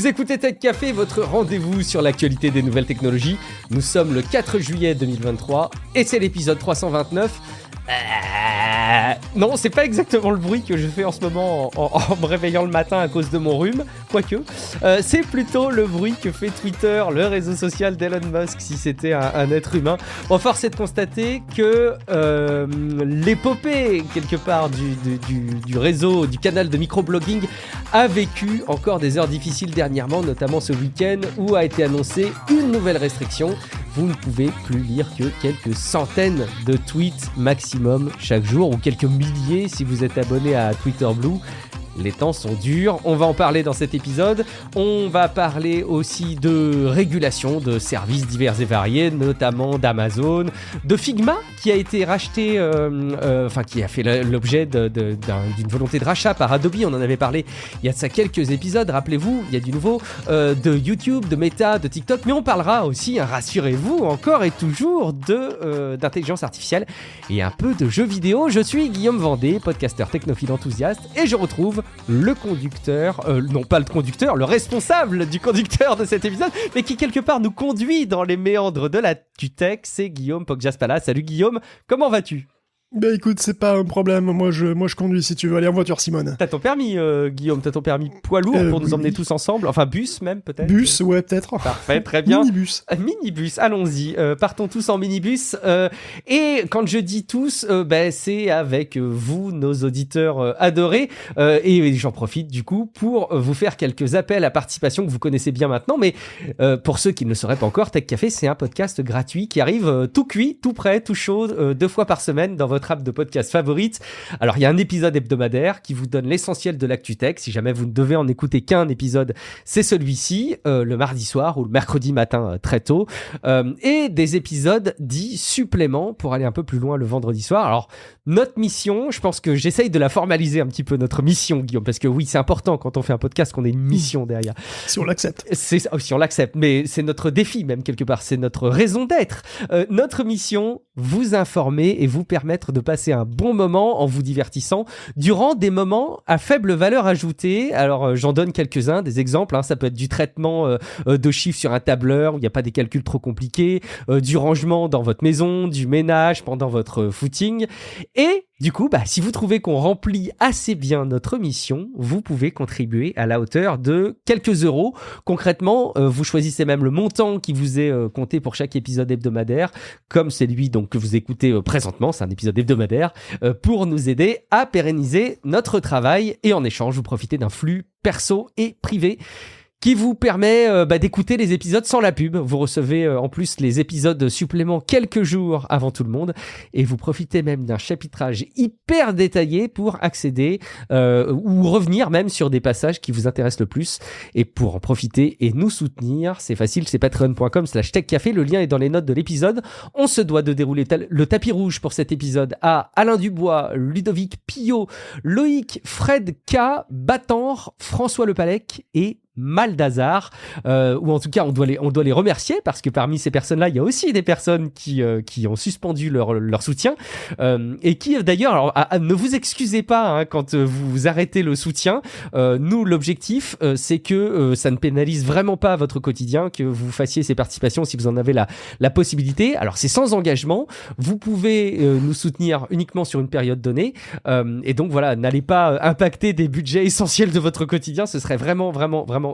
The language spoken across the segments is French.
Vous écoutez Tech Café, votre rendez-vous sur l'actualité des nouvelles technologies. Nous sommes le 4 juillet 2023 et c'est l'épisode 329. Non, c'est pas exactement le bruit que je fais en ce moment en me réveillant le matin à cause de mon rhume, quoique. C'est plutôt le bruit que fait Twitter, le réseau social d'Elon Musk, si c'était un être humain. Bon, force est de constater que l'épopée, quelque part, du réseau, du canal de microblogging a vécu encore des heures difficiles dernièrement, notamment ce week-end où a été annoncée une nouvelle restriction. Vous ne pouvez plus lire que quelques centaines de tweets maximum chaque jour, ou quelques milliers si vous êtes abonné à Twitter Blue. Les temps sont durs, on va en parler dans cet épisode. On va parler aussi de régulation de services divers et variés, notamment d'Amazon, de Figma qui a été racheté, qui a fait l'objet d'une volonté de rachat par Adobe. On en avait parlé il y a de ça quelques épisodes, rappelez-vous, il y a du nouveau de YouTube, de Meta, de TikTok, mais on parlera aussi, rassurez-vous, encore et toujours d'intelligence artificielle et un peu de jeux vidéo. Je suis Guillaume Vendée, podcasteur technophile enthousiaste, et je retrouve le conducteur, non pas le conducteur, le responsable du conducteur de cet épisode, mais qui quelque part nous conduit dans les méandres de la tech, c'est Guillaume Poggiaspala. Salut Guillaume, comment vas-tu ? Bah écoute, c'est pas un problème, moi je conduis si tu veux aller en voiture, Simone. T'as ton permis, Guillaume, t'as ton permis poids lourd pour nous emmener tous ensemble, enfin bus même peut-être. Bus, ouais peut-être. Parfait, très bien. Minibus. Minibus, allons-y, partons tous en minibus, et quand je dis tous, c'est avec vous, nos auditeurs adorés, et j'en profite du coup pour vous faire quelques appels à participation que vous connaissez bien maintenant, mais pour ceux qui ne le sauraient pas encore, Tech Café, c'est un podcast gratuit qui arrive tout cuit, tout prêt, tout chaud, 2 fois par semaine dans votre app de podcast favorite. Alors il y a un épisode hebdomadaire qui vous donne l'essentiel de l'actu tech. Si jamais vous ne devez en écouter qu'un épisode, c'est celui-ci, le mardi soir ou le mercredi matin très tôt, et des épisodes dits suppléments pour aller un peu plus loin le vendredi soir. Alors notre mission, je pense que j'essaye de la formaliser un petit peu, notre mission, Guillaume, parce que oui, c'est important quand on fait un podcast qu'on ait une mission derrière. Si on l'accepte. Si on l'accepte, mais c'est notre défi même quelque part, c'est notre raison d'être. Notre mission, vous informer et vous permettre de passer un bon moment en vous divertissant durant des moments à faible valeur ajoutée. Alors j'en donne quelques-uns, des exemples, ça peut être du traitement de chiffres sur un tableur où il n'y a pas des calculs trop compliqués, du rangement dans votre maison, du ménage pendant votre footing. Et du coup, si vous trouvez qu'on remplit assez bien notre mission, vous pouvez contribuer à la hauteur de quelques euros. Concrètement, vous choisissez même le montant qui vous est compté pour chaque épisode hebdomadaire, comme celui donc que vous écoutez présentement, c'est un épisode hebdomadaire, pour nous aider à pérenniser notre travail. Et en échange, vous profitez d'un flux perso et privé qui vous permet d'écouter les épisodes sans la pub. Vous recevez en plus les épisodes suppléments quelques jours avant tout le monde, et vous profitez même d'un chapitrage hyper détaillé pour accéder ou revenir même sur des passages qui vous intéressent le plus. Et pour en profiter et nous soutenir, c'est facile, c'est patreon.com/techcafé, le lien est dans les notes de l'épisode. On se doit de dérouler le tapis rouge pour cet épisode à Alain Dubois, Ludovic Pillot, Loïc, Fred K, Battenre, François Lepalec et Maldazar, ou en tout cas on doit les remercier, parce que parmi ces personnes-là il y a aussi des personnes qui ont suspendu leur soutien, et qui d'ailleurs, alors ne vous excusez pas quand vous arrêtez le soutien. Nous, l'objectif c'est que ça ne pénalise vraiment pas votre quotidien, que vous fassiez ces participations si vous en avez la possibilité. Alors c'est sans engagement, vous pouvez nous soutenir uniquement sur une période donnée, et donc voilà, n'allez pas impacter des budgets essentiels de votre quotidien, ce serait vraiment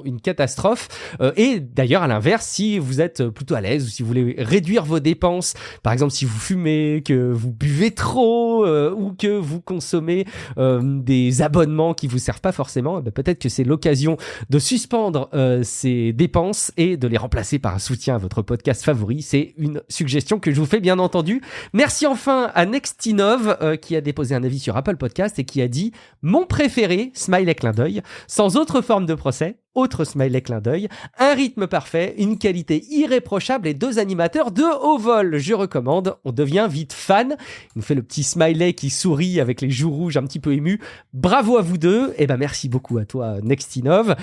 une catastrophe. Et d'ailleurs, à l'inverse, si vous êtes plutôt à l'aise ou si vous voulez réduire vos dépenses, par exemple si vous fumez, que vous buvez trop, ou que vous consommez des abonnements qui vous servent pas forcément, peut-être que c'est l'occasion de suspendre ces dépenses et de les remplacer par un soutien à votre podcast favori. C'est une suggestion que je vous fais, bien entendu. Merci enfin à Nextinov qui a déposé un avis sur Apple Podcast et qui a dit « Mon préféré, smiley clin d'œil, sans autre forme de procès, autre smiley clin d'œil, un rythme parfait, une qualité irréprochable et 2 animateurs de haut vol. Je recommande, on devient vite fan. » Il nous fait le petit smiley qui sourit avec les joues rouges un petit peu émues. Bravo à vous deux, et merci beaucoup à toi Nextinov.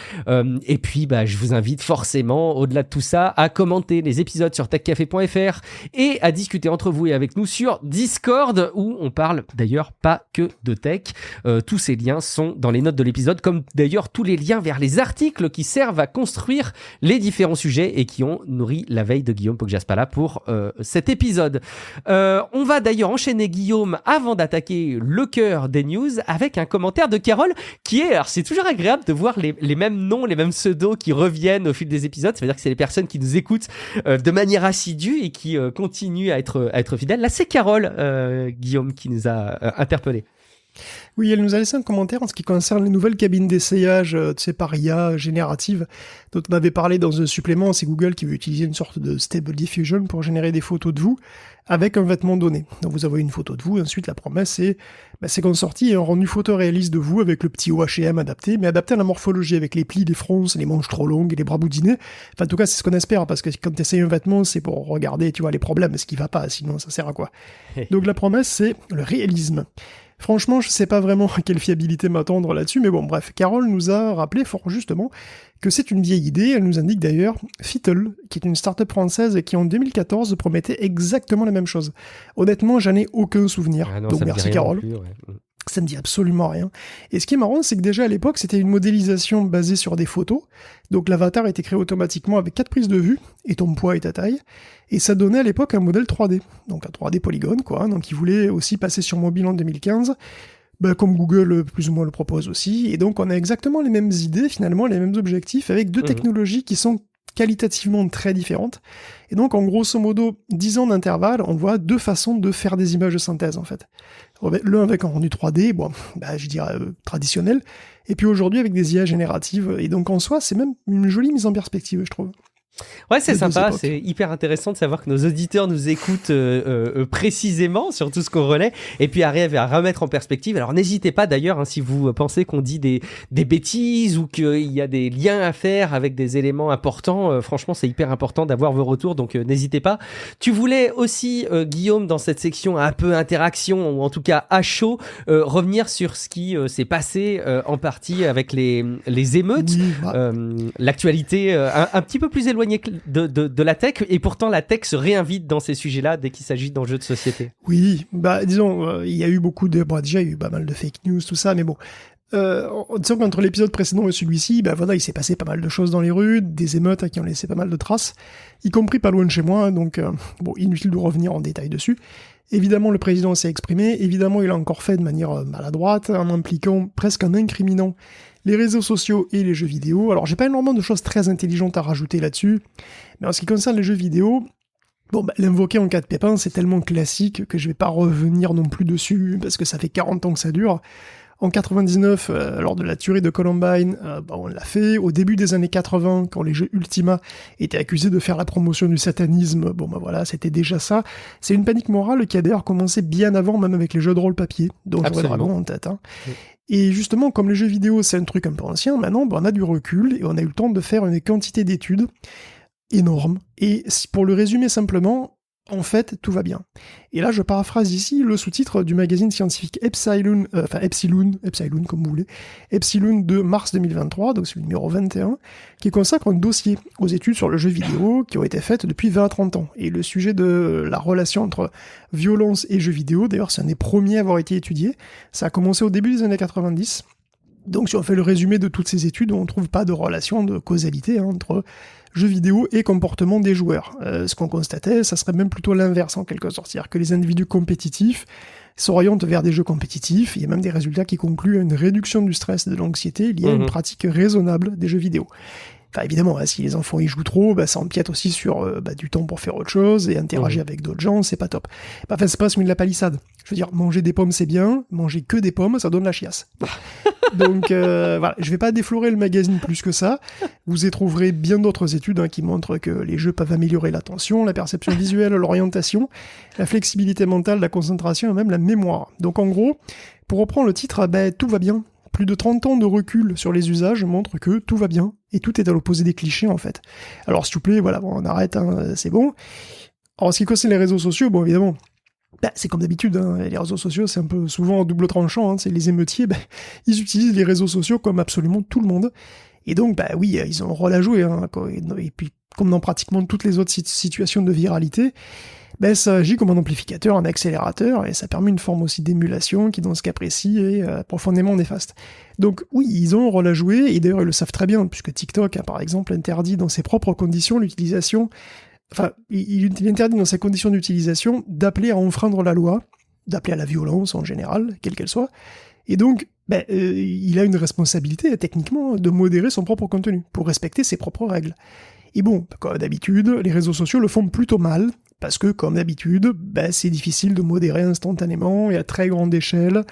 Et puis je vous invite forcément, au-delà de tout ça, à commenter les épisodes sur techcafé.fr et à discuter entre vous et avec nous sur Discord, où on parle d'ailleurs pas que de tech. Tous ces liens sont dans les notes de l'épisode, comme d'ailleurs tous les liens vers les articles socles qui servent à construire les différents sujets et qui ont nourri la veille de Guillaume Poggiaspala pour cet épisode. On va d'ailleurs enchaîner, Guillaume, avant d'attaquer le cœur des news, avec un commentaire de Carole qui est... Alors, c'est toujours agréable de voir les mêmes noms, les mêmes pseudos qui reviennent au fil des épisodes. Ça veut dire que c'est les personnes qui nous écoutent de manière assidue et qui continuent à être fidèles. Là, c'est Carole, Guillaume, qui nous a interpellés. Oui, elle nous a laissé un commentaire en ce qui concerne les nouvelles cabines d'essayage, par IA générative, dont on avait parlé dans un supplément. C'est Google qui veut utiliser une sorte de Stable Diffusion pour générer des photos de vous avec un vêtement donné. Donc vous envoyez une photo de vous, et ensuite la promesse c'est qu'en sortie, un rendu photoréaliste de vous avec le petit OHM adapté, mais adapté à la morphologie, avec les plis, les fronces, les manches trop longues et les bras boudinés. Enfin, en tout cas, c'est ce qu'on espère, parce que quand tu essayes un vêtement, c'est pour regarder, tu vois, les problèmes, ce qui va pas, sinon ça sert à quoi. Donc la promesse, c'est le réalisme. Franchement, je sais pas vraiment à quelle fiabilité m'attendre là-dessus, mais bon, bref. Carole nous a rappelé fort justement que c'est une vieille idée. Elle nous indique d'ailleurs Fittle, qui est une start-up française qui en 2014 promettait exactement la même chose. Honnêtement, j'en ai aucun souvenir. Ah non, donc merci Carole. Plus, ouais. Ça me dit absolument rien. Et ce qui est marrant, c'est que déjà à l'époque, c'était une modélisation basée sur des photos. Donc l'avatar était créé automatiquement avec 4 prises de vue, et ton poids et ta taille. Et ça donnait à l'époque un modèle 3D. Donc un 3D polygone, quoi. Donc ils voulaient aussi passer sur mobile en 2015. Comme Google plus ou moins le propose aussi. Et donc on a exactement les mêmes idées, finalement, les mêmes objectifs, avec deux technologies qui sont qualitativement très différentes. Et donc, en grosso modo, 10 ans d'intervalle, on voit deux façons de faire des images de synthèse, en fait. L'un avec un rendu 3D, je dirais traditionnel, et puis aujourd'hui avec des IA génératives. Et donc, en soi, c'est même une jolie mise en perspective, je trouve. Ouais, c'est sympa, c'est hyper intéressant de savoir que nos auditeurs nous écoutent précisément sur tout ce qu'on relaie et puis arrivent à remettre en perspective. Alors n'hésitez pas d'ailleurs, si vous pensez qu'on dit des bêtises ou qu'il y a des liens à faire avec des éléments importants, franchement c'est hyper important d'avoir vos retours, donc n'hésitez pas. Tu voulais aussi, Guillaume, dans cette section un peu interaction, ou en tout cas à chaud, revenir sur ce qui s'est passé en partie avec les émeutes, l'actualité un petit peu plus éloignée de la tech, et pourtant la tech se réinvite dans ces sujets-là dès qu'il s'agit d'enjeux de société. Oui, disons, il y a eu beaucoup de... déjà, il y a eu pas mal de fake news, tout ça, mais bon... disons qu'entre l'épisode précédent et celui-ci, il s'est passé pas mal de choses dans les rues, des émeutes qui ont laissé pas mal de traces, y compris pas loin de chez moi, donc inutile de revenir en détail dessus. Évidemment, le président s'est exprimé, évidemment, il a encore fait de manière maladroite, en impliquant, presque en incriminant les réseaux sociaux et les jeux vidéo. Alors, j'ai pas énormément de choses très intelligentes à rajouter là-dessus, mais en ce qui concerne les jeux vidéo, l'invoquer en cas de pépin, c'est tellement classique que je vais pas revenir non plus dessus, parce que ça fait 40 ans que ça dure. En 99, lors de la tuerie de Columbine, on l'a fait. Au début des années 80, quand les jeux Ultima étaient accusés de faire la promotion du satanisme, c'était déjà ça. C'est une panique morale qui a d'ailleurs commencé bien avant, même avec les jeux de rôle papier, dont j'aurais vraiment en tête. Oui. Et justement, comme les jeux vidéo, c'est un truc un peu ancien, maintenant, on a du recul, et on a eu le temps de faire une quantité d'études énorme. Et pour le résumer simplement, en fait, tout va bien. Et là, je paraphrase ici le sous-titre du magazine scientifique Epsilon comme vous voulez, Epsilon de mars 2023, donc c'est le numéro 21, qui consacre un dossier aux études sur le jeu vidéo qui ont été faites depuis 20 à 30 ans. Et le sujet de la relation entre violence et jeux vidéo, d'ailleurs, c'est un des premiers à avoir été étudié. Ça a commencé au début des années 90. Donc, si on fait le résumé de toutes ces études, on ne trouve pas de relation de causalité entre jeux vidéo et comportement des joueurs. Ce qu'on constatait, ça serait même plutôt l'inverse en quelque sorte. C'est-à-dire que les individus compétitifs s'orientent vers des jeux compétitifs. Il y a même des résultats qui concluent à une réduction du stress et de l'anxiété liée à une pratique raisonnable des jeux vidéo. Enfin, évidemment, si les enfants y jouent trop, ça empiète aussi sur du temps pour faire autre chose et interagir avec d'autres gens, c'est pas top. C'est pas celui de la palissade. Je veux dire, manger des pommes, c'est bien. Manger que des pommes, ça donne la chiasse. Donc, je vais pas déflorer le magazine plus que ça. Vous y trouverez bien d'autres études qui montrent que les jeux peuvent améliorer l'attention, la perception visuelle, l'orientation, la flexibilité mentale, la concentration et même la mémoire. Donc, en gros, pour reprendre le titre, tout va bien. Plus de 30 ans de recul sur les usages montrent que tout va bien, et tout est à l'opposé des clichés, en fait. Alors, s'il vous plaît, on arrête, c'est bon. Alors, en ce qui concerne les réseaux sociaux, évidemment, c'est comme d'habitude, les réseaux sociaux, c'est un peu souvent en double tranchant, c'est les émeutiers, ils utilisent les réseaux sociaux comme absolument tout le monde. Et donc, oui, ils ont un rôle à jouer, et puis, comme dans pratiquement toutes les autres situations de viralité, ben ça agit comme un amplificateur, un accélérateur, et ça permet une forme aussi d'émulation qui, dans ce cas précis, est profondément néfaste. Donc oui, ils ont un rôle à jouer, et d'ailleurs ils le savent très bien, puisque TikTok a par exemple interdit dans ses propres conditions l'utilisation, enfin, il interdit dans ses conditions d'utilisation d'appeler à enfreindre la loi, d'appeler à la violence en général, quelle qu'elle soit, et donc il a une responsabilité techniquement de modérer son propre contenu, pour respecter ses propres règles. Et bon, comme d'habitude, les réseaux sociaux le font plutôt mal, parce que, comme d'habitude, c'est difficile de modérer instantanément et à très grande échelle,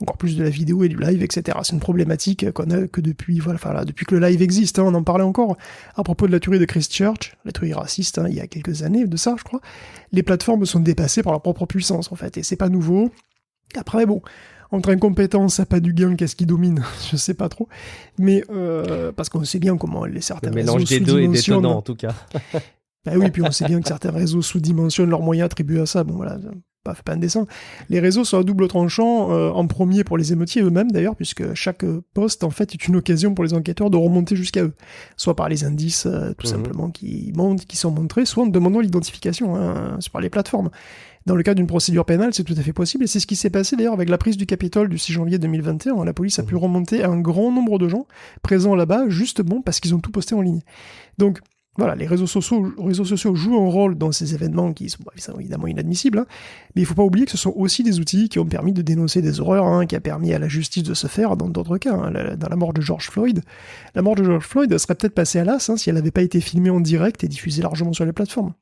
encore plus de la vidéo et du live, etc. C'est une problématique qu'on a que depuis que le live existe, on en parlait encore à propos de la tuerie de Christchurch, la tuerie raciste, il y a quelques années de ça, je crois. Les plateformes sont dépassées par leur propre puissance, en fait, et c'est pas nouveau. Après, bon, entre incompétence, ça pas du gain, qu'est-ce qui domine? Je sais pas trop. Mais, parce qu'on sait bien comment certains réseaux sous-dimensionnent... Le mélange des deux est détonnant, en tout cas. Oui, puis on sait bien que certains réseaux sous-dimensionnent leurs moyens attribués à ça. Bon, voilà, pas un dessin. Les réseaux sont à double tranchant, en premier pour les émeutiers eux-mêmes, d'ailleurs, puisque chaque post, en fait, est une occasion pour les enquêteurs de remonter jusqu'à eux. Soit par les indices, tout simplement, qui sont montrés, soit en demandant l'identification, par les plateformes. Dans le cas d'une procédure pénale, c'est tout à fait possible, et c'est ce qui s'est passé d'ailleurs avec la prise du Capitole du 6 janvier 2021. La police a pu remonter un grand nombre de gens présents là-bas, justement parce qu'ils ont tout posté en ligne. Donc, voilà, les réseaux sociaux jouent un rôle dans ces événements qui sont évidemment inadmissibles, mais il ne faut pas oublier que ce sont aussi des outils qui ont permis de dénoncer des horreurs, qui a permis à la justice de se faire dans d'autres cas. Dans la mort de George Floyd, la mort de George Floyd serait peut-être passée à l'as si elle n'avait pas été filmée en direct et diffusée largement sur les plateformes.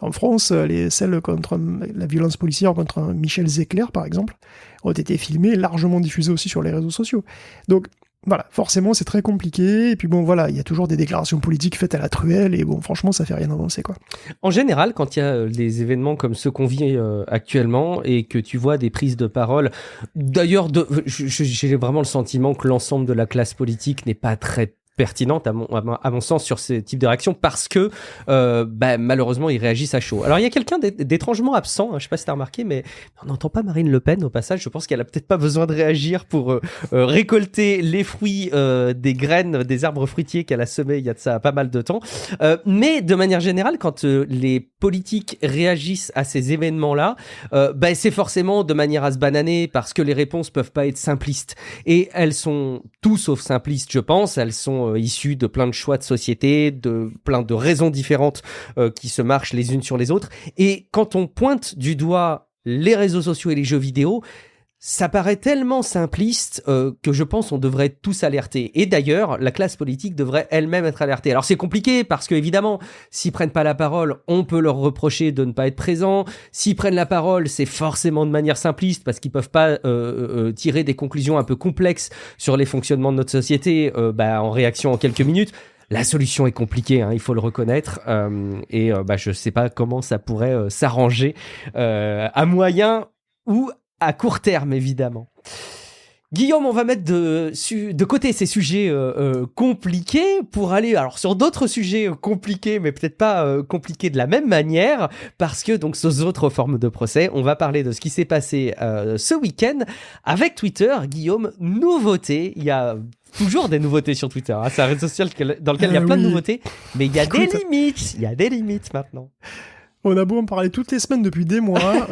En France, celles contre la violence policière contre Michel Zecler, par exemple, ont été filmées et largement diffusées aussi sur les réseaux sociaux. Donc, voilà, forcément c'est très compliqué, et puis bon voilà, il y a toujours des déclarations politiques faites à la truelle, et bon franchement ça fait rien avancer quoi. En général, quand il y a des événements comme ceux qu'on vit actuellement, et que tu vois des prises de parole, d'ailleurs j'ai vraiment le sentiment que l'ensemble de la classe politique n'est pas très pertinente à mon sens sur ce type de réaction, parce que malheureusement ils réagissent à chaud. Alors il y a quelqu'un d'étrangement absent, je sais pas si t'as remarqué, mais on n'entend pas Marine Le Pen au passage. Je pense qu'elle a peut-être pas besoin de réagir pour récolter les fruits des graines des arbres fruitiers qu'elle a semés il y a de ça pas mal de temps, mais de manière générale, quand les politiques réagissent à ces événements-là, c'est forcément de manière à se bananer, parce que les réponses peuvent pas être simplistes, et elles sont tout sauf simplistes, je pense. Elles sont issues de plein de choix de société, de plein de raisons différentes qui se marchent les unes sur les autres. Et quand on pointe du doigt les réseaux sociaux et les jeux vidéo, ça paraît tellement simpliste que je pense on devrait être tous alertés. Et d'ailleurs, la classe politique devrait elle-même être alertée. Alors c'est compliqué parce que évidemment, s'ils prennent pas la parole, on peut leur reprocher de ne pas être présents. S'ils prennent la parole, c'est forcément de manière simpliste parce qu'ils peuvent pas tirer des conclusions un peu complexes sur les fonctionnements de notre société en réaction en quelques minutes. La solution est compliquée, il faut le reconnaître, et je sais pas comment ça pourrait s'arranger à moyen ou à court terme, évidemment. Guillaume, on va mettre de côté ces sujets compliqués pour aller sur d'autres sujets compliqués, mais peut-être pas compliqués de la même manière, parce que donc ces autres formes de procès, on va parler de ce qui s'est passé ce week-end avec Twitter. Guillaume, nouveauté, il y a toujours des nouveautés sur Twitter, c'est un réseau social dans lequel il y a plein de nouveautés, mais il y a des limites maintenant. On a beau en parler toutes les semaines depuis des mois,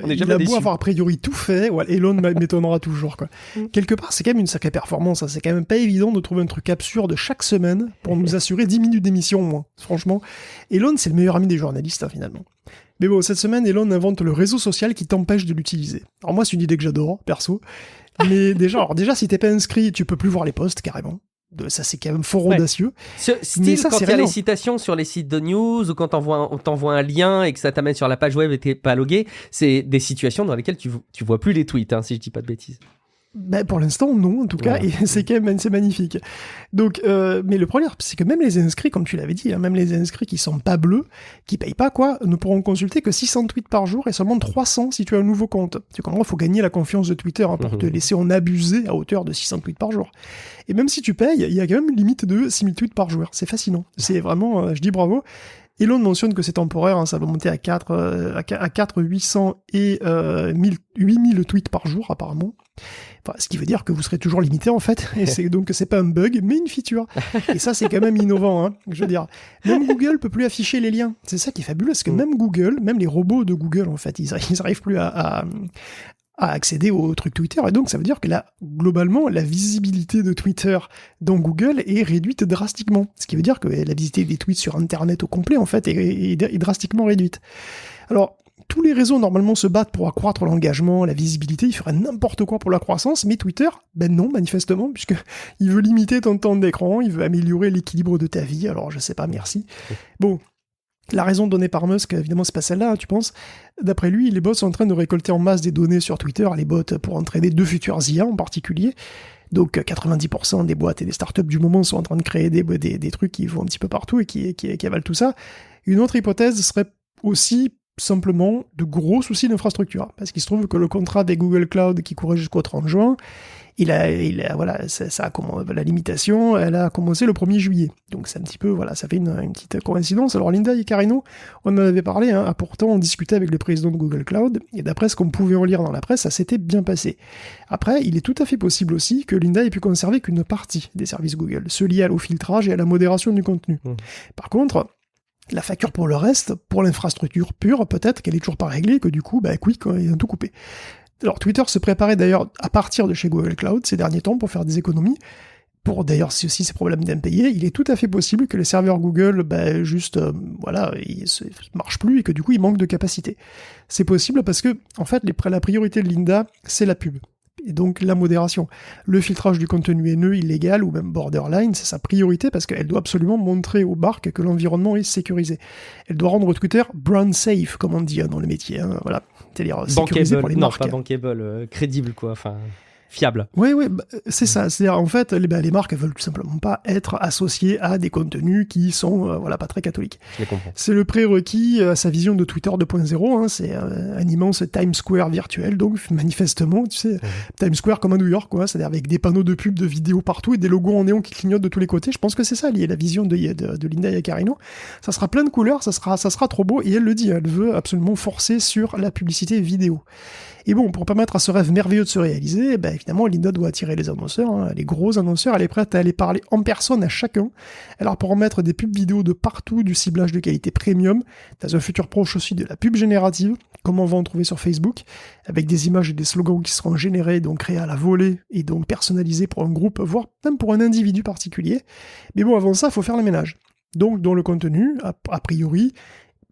il a beau avoir a priori tout fait, Elon m'étonnera toujours quoi. Quelque part c'est quand même une sacrée performance, c'est quand même pas évident de trouver un truc absurde chaque semaine pour nous assurer 10 minutes d'émission au moins. Franchement, Elon c'est le meilleur ami des journalistes finalement. Mais bon, cette semaine Elon invente le réseau social qui t'empêche de l'utiliser. Alors moi c'est une idée que j'adore, perso, mais déjà si t'es pas inscrit, tu peux plus voir les posts carrément. Ça c'est quand même fort audacieux. Style quand il y a les citations sur les sites de news, ou quand on t'envoie un lien et que ça t'amène sur la page web et t'es pas logué, c'est des situations dans lesquelles tu vois plus les tweets, si je dis pas de bêtises. Pour l'instant, non, en tout cas, et c'est quand même c'est magnifique. Donc, mais le problème, c'est que même les inscrits, comme tu l'avais dit, même les inscrits qui sont pas bleus, qui payent pas ne pourront consulter que 600 tweets par jour et seulement 300 si tu as un nouveau compte. Tu comprends, il faut gagner la confiance de Twitter pour te laisser en abuser à hauteur de 600 tweets par jour. Et même si tu payes, il y a quand même une limite de 6000 tweets par jour. C'est fascinant. C'est vraiment, je dis bravo. Elon mentionne que c'est temporaire, ça va monter à 4, 800 et 8000 tweets par jour apparemment. Enfin, ce qui veut dire que vous serez toujours limité en fait, et c'est donc c'est pas un bug, mais une feature. Et ça, c'est quand même innovant, hein. Je veux dire, même Google peut plus afficher les liens. C'est ça qui est fabuleux, parce que même Google, même les robots de Google, en fait, ils arrivent plus à accéder au truc Twitter. Et donc, ça veut dire que là, globalement, la visibilité de Twitter dans Google est réduite drastiquement. Ce qui veut dire que la visibilité des tweets sur Internet au complet, en fait, est drastiquement réduite. Alors, tous les réseaux, normalement, se battent pour accroître l'engagement, la visibilité, ils feraient n'importe quoi pour la croissance, mais Twitter, ben non, manifestement, puisqu'il veut limiter ton temps d'écran, il veut améliorer l'équilibre de ta vie, alors je sais pas, merci. Bon, la raison donnée par Musk, évidemment, c'est pas celle-là, tu penses. D'après lui, les bots sont en train de récolter en masse des données sur Twitter, les bots pour entraîner de futurs IA en particulier. Donc 90% des boîtes et des startups du moment sont en train de créer des trucs qui vont un petit peu partout et qui avalent tout ça. Une autre hypothèse serait aussi simplement de gros soucis d'infrastructure. Parce qu'il se trouve que le contrat des Google Cloud qui courait jusqu'au 30 juin, voilà, la limitation, elle a commencé le 1er juillet. Donc c'est un petit peu, voilà, ça fait une petite coïncidence. Alors Linda Yaccarino, on en avait parlé, hein, a pourtant discuté avec le président de Google Cloud, et d'après ce qu'on pouvait en lire dans la presse, ça s'était bien passé. Après, il est tout à fait possible aussi que Linda ait pu conserver qu'une partie des services Google, ceux liés au filtrage et à la modération du contenu. Par contre, la facture pour le reste, pour l'infrastructure pure, peut-être qu'elle est toujours pas réglée, que du coup, Quick, ils ont tout coupé. Alors Twitter se préparait d'ailleurs à partir de chez Google Cloud ces derniers temps pour faire des économies, pour d'ailleurs si aussi ces problèmes d'impayés. Il est tout à fait possible que les serveurs Google, ils marchent plus et que du coup ils manquent de capacité. C'est possible parce que, en fait, la priorité de Linda, c'est la pub. Et donc la modération. Le filtrage du contenu haineux, illégal ou même borderline, c'est sa priorité parce qu'elle doit absolument montrer aux marques que l'environnement est sécurisé. Elle doit rendre Twitter brand safe, comme on dit dans le métier. Hein, voilà. C'est-à-dire sécurisé pour les marques. Non, pas bankable, crédible quoi. Enfin, fiable. Oui, c'est ça. C'est-à-dire, en fait, les marques elles veulent tout simplement pas être associées à des contenus qui sont pas très catholiques. Je les comprends. C'est le prérequis à sa vision de Twitter 2.0. Hein, c'est un immense Times Square virtuel. Donc, manifestement, tu sais, Times Square comme à New York, quoi. C'est-à-dire avec des panneaux de pub, de vidéos partout et des logos en néon qui clignotent de tous les côtés. Je pense que c'est ça, la vision de Linda Yaccarino. Ça sera plein de couleurs, ça sera trop beau. Et elle le dit, elle veut absolument forcer sur la publicité vidéo. Et bon, pour permettre à ce rêve merveilleux de se réaliser, évidemment, Linda doit attirer les annonceurs, hein, les gros annonceurs. Elle est prête à aller parler en personne à chacun. Alors, pour en mettre des pubs vidéo de partout, du ciblage de qualité premium, dans un futur proche aussi de la pub générative, comme on va en trouver sur Facebook, avec des images et des slogans qui seront générés, donc créés à la volée, et donc personnalisés pour un groupe, voire même pour un individu particulier. Mais bon, avant ça, il faut faire le ménage. Donc, dans le contenu, a priori,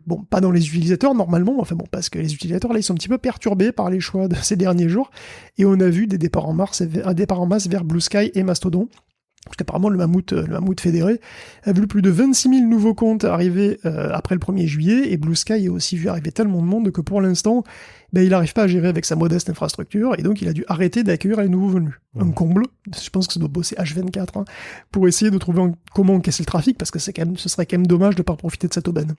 bon, pas dans les utilisateurs normalement, parce que les utilisateurs là ils sont un petit peu perturbés par les choix de ces derniers jours, et on a vu un départ en masse vers Blue Sky et Mastodon, parce qu'apparemment le mammouth fédéré a vu plus de 26 000 nouveaux comptes arriver après le 1er juillet, et Blue Sky a aussi vu arriver tellement de monde que pour l'instant, il n'arrive pas à gérer avec sa modeste infrastructure, et donc il a dû arrêter d'accueillir les nouveaux venus. Un comble, je pense que ça doit bosser H24, pour essayer de trouver comment encaisser le trafic, parce que ce serait quand même dommage de ne pas profiter de cette aubaine.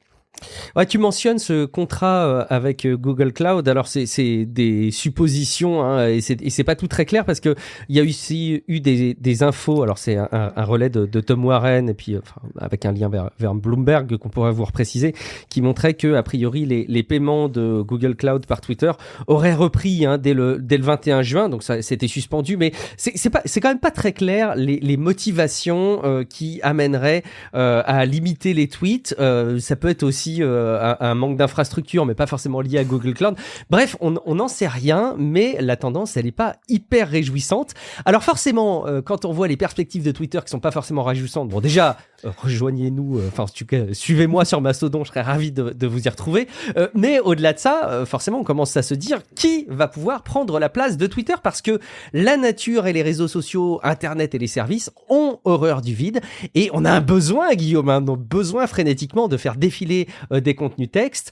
Ouais, tu mentionnes ce contrat avec Google Cloud. Alors c'est des suppositions, hein, et c'est pas tout très clair parce que il y a aussi eu des infos. Alors c'est un relais de Tom Warren et puis avec un lien vers Bloomberg qu'on pourrait vous repréciser, qui montrait que a priori les paiements de Google Cloud par Twitter auraient repris dès le 21 juin. Donc ça c'était suspendu, mais c'est quand même pas très clair les motivations qui amèneraient à limiter les tweets. Ça peut être aussi un manque d'infrastructure, mais pas forcément lié à Google Cloud. Bref, on n'en sait rien, mais la tendance, elle n'est pas hyper réjouissante. Alors forcément, quand on voit les perspectives de Twitter qui sont pas forcément réjouissantes, bon déjà, rejoignez-nous, en tout cas, suivez-moi sur Mastodon, je serais ravi de vous y retrouver. Mais au-delà de ça, forcément, on commence à se dire qui va pouvoir prendre la place de Twitter, parce que la nature et les réseaux sociaux, Internet et les services ont horreur du vide, et on a un besoin, Guillaume, on a besoin frénétiquement de faire défiler des contenus textes.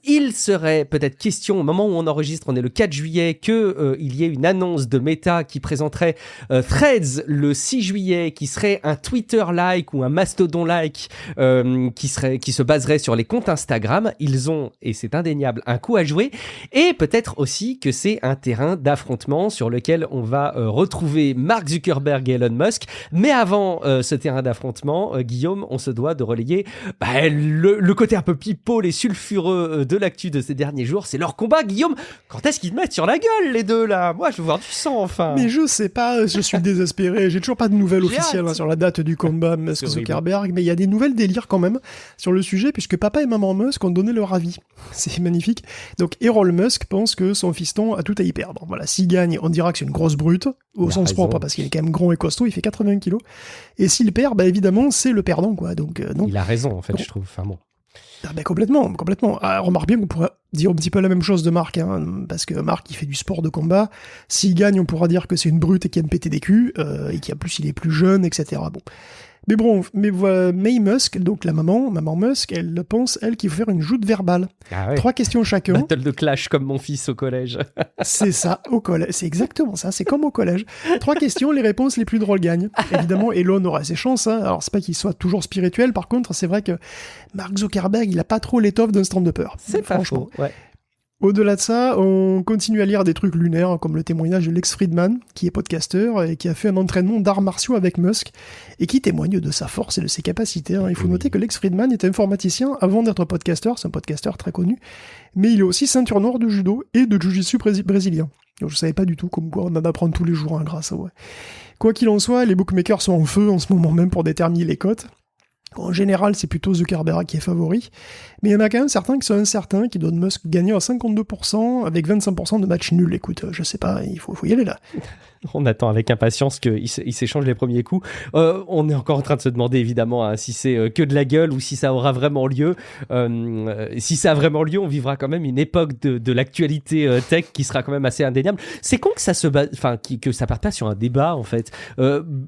Il serait peut-être question, au moment où on enregistre, on est le 4 juillet, qu'il y ait une annonce de Meta qui présenterait Threads le 6 juillet, qui serait un Twitter-like ou un mastodon-like qui se baserait sur les comptes Instagram. Ils ont, et c'est indéniable, un coup à jouer. Et peut-être aussi que c'est un terrain d'affrontement sur lequel on va retrouver Mark Zuckerberg et Elon Musk. Mais avant ce terrain d'affrontement, Guillaume, on se doit de relayer le côté un peu pipeau, les sulfureux de l'actu de ces derniers jours. C'est leur combat, Guillaume. Quand est-ce qu'ils te mettent sur la gueule, les deux, là? Moi, je veux voir du sang, enfin. Mais je sais pas, je suis désespéré. J'ai toujours pas de nouvelles officielles sur la date du combat Musk-Zuckerberg, mais il y a des nouvelles délires quand même sur le sujet, puisque papa et maman Musk ont donné leur avis. C'est magnifique. Donc, Elon Musk pense que son fiston a tout à y perdre. Voilà, s'il gagne, on dira que c'est une grosse brute, au sens propre, parce qu'il est quand même grand et costaud, il fait 80 kilos. Et s'il perd, évidemment, c'est le perdant, quoi. Donc, non. Il a raison, en fait, je trouve. Enfin bon. Complètement. Remarque bien qu'on pourrait dire un petit peu la même chose de Marc, parce que Marc, il fait du sport de combat. S'il gagne, on pourra dire que c'est une brute et qu'il aime péter des culs, et qu'en plus, il est plus jeune, etc. Bon. Mais voilà, May Musk, donc la maman Musk, elle pense, elle, qu'il faut faire une joute verbale. Ah ouais. 3 questions chacun. Battle de Clash comme mon fils au collège. C'est ça, au collège. C'est exactement ça, c'est comme au collège. 3 questions, les réponses les plus drôles gagnent. Évidemment, Elon aura ses chances. Alors, c'est pas qu'il soit toujours spirituel, par contre, c'est vrai que Mark Zuckerberg, il a pas trop l'étoffe d'un stand-upper. C'est pas faux, ouais. Au-delà de ça, on continue à lire des trucs lunaires, comme le témoignage de Lex Fridman, qui est podcasteur et qui a fait un entraînement d'arts martiaux avec Musk, et qui témoigne de sa force et de ses capacités. Il faut noter que Lex Fridman est informaticien avant d'être podcasteur, c'est un podcasteur très connu, mais il est aussi ceinture noire de judo et de jiu-jitsu brésilien. Donc, je savais pas du tout, comme quoi on en apprend tous les jours grâce à... Ouais. Quoi qu'il en soit, les bookmakers sont en feu en ce moment même pour déterminer les cotes. En général, c'est plutôt Zuckerberg qui est favori, mais il y en a quand même certains qui sont incertains, qui donnent Musk gagner à 52% avec 25% de match nul. Écoute, je sais pas, il faut y aller là. On attend avec impatience qu'ils s'échangent les premiers coups. On est encore en train de se demander évidemment si c'est que de la gueule ou si ça aura vraiment lieu. Si ça a vraiment lieu, on vivra quand même une époque de l'actualité tech qui sera quand même assez indéniable. C'est con que ça que ça parte pas sur un débat en fait.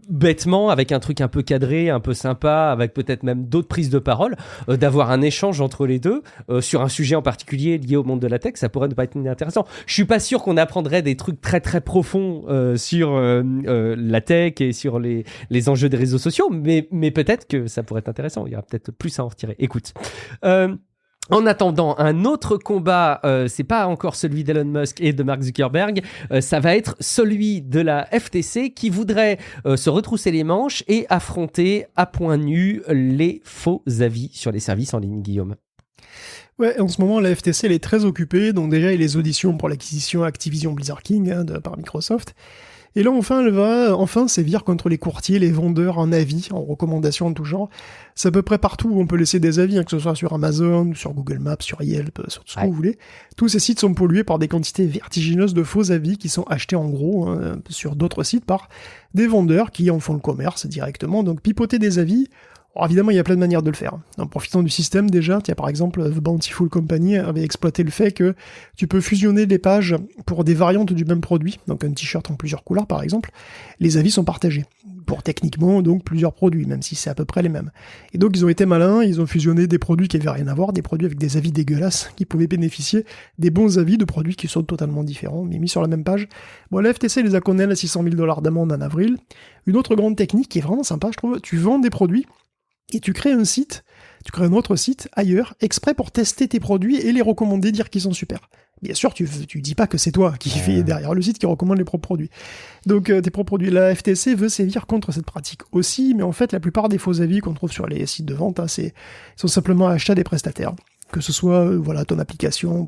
Bêtement, avec un truc un peu cadré, un peu sympa, avec peut-être même d'autres prises de parole, d'avoir un échange entre les deux sur un sujet en particulier lié au monde de la tech, ça pourrait ne pas être inintéressant. Je suis pas sûr qu'on apprendrait des trucs très très profonds sur la tech et sur les enjeux des réseaux sociaux, mais peut-être que ça pourrait être intéressant. Il y aura peut-être plus à en retirer. Écoute. En attendant, un autre combat, c'est pas encore celui d'Elon Musk et de Mark Zuckerberg, ça va être celui de la FTC qui voudrait se retrousser les manches et affronter à point nu les faux avis sur les services en ligne, Guillaume. Ouais, en ce moment, la FTC, elle est très occupée, donc déjà, il y a les auditions pour l'acquisition Activision Blizzard King par Microsoft. Et là, enfin, elle va sévir contre les courtiers, les vendeurs en avis, en recommandations de tout genre. C'est à peu près partout où on peut laisser des avis, que ce soit sur Amazon, sur Google Maps, sur Yelp, sur tout ce que vous voulez. Tous ces sites sont pollués par des quantités vertigineuses de faux avis qui sont achetés en gros sur d'autres sites par des vendeurs qui en font le commerce directement. Donc, pipoter des avis... Alors évidemment, il y a plein de manières de le faire. En profitant du système déjà, par exemple, The Bountiful Company avait exploité le fait que tu peux fusionner des pages pour des variantes du même produit, donc un t-shirt en plusieurs couleurs par exemple, les avis sont partagés, pour techniquement donc plusieurs produits, même si c'est à peu près les mêmes. Et donc ils ont été malins, ils ont fusionné des produits qui avaient rien à voir, des produits avec des avis dégueulasses, qui pouvaient bénéficier des bons avis de produits qui sont totalement différents, mais mis sur la même page. Bon, la FTC les a condamnés à $600 000 d'amende en avril. Une autre grande technique qui est vraiment sympa, je trouve, tu vends des produits, et tu crées un autre site ailleurs, exprès pour tester tes produits et les recommander, dire qu'ils sont super. Bien sûr, tu dis pas que c'est toi qui fais derrière le site qui recommande les propres produits. Donc, tes propres produits. La FTC veut sévir contre cette pratique aussi, mais en fait, la plupart des faux avis qu'on trouve sur les sites de vente, sont simplement achats des prestataires. Que ce soit ton application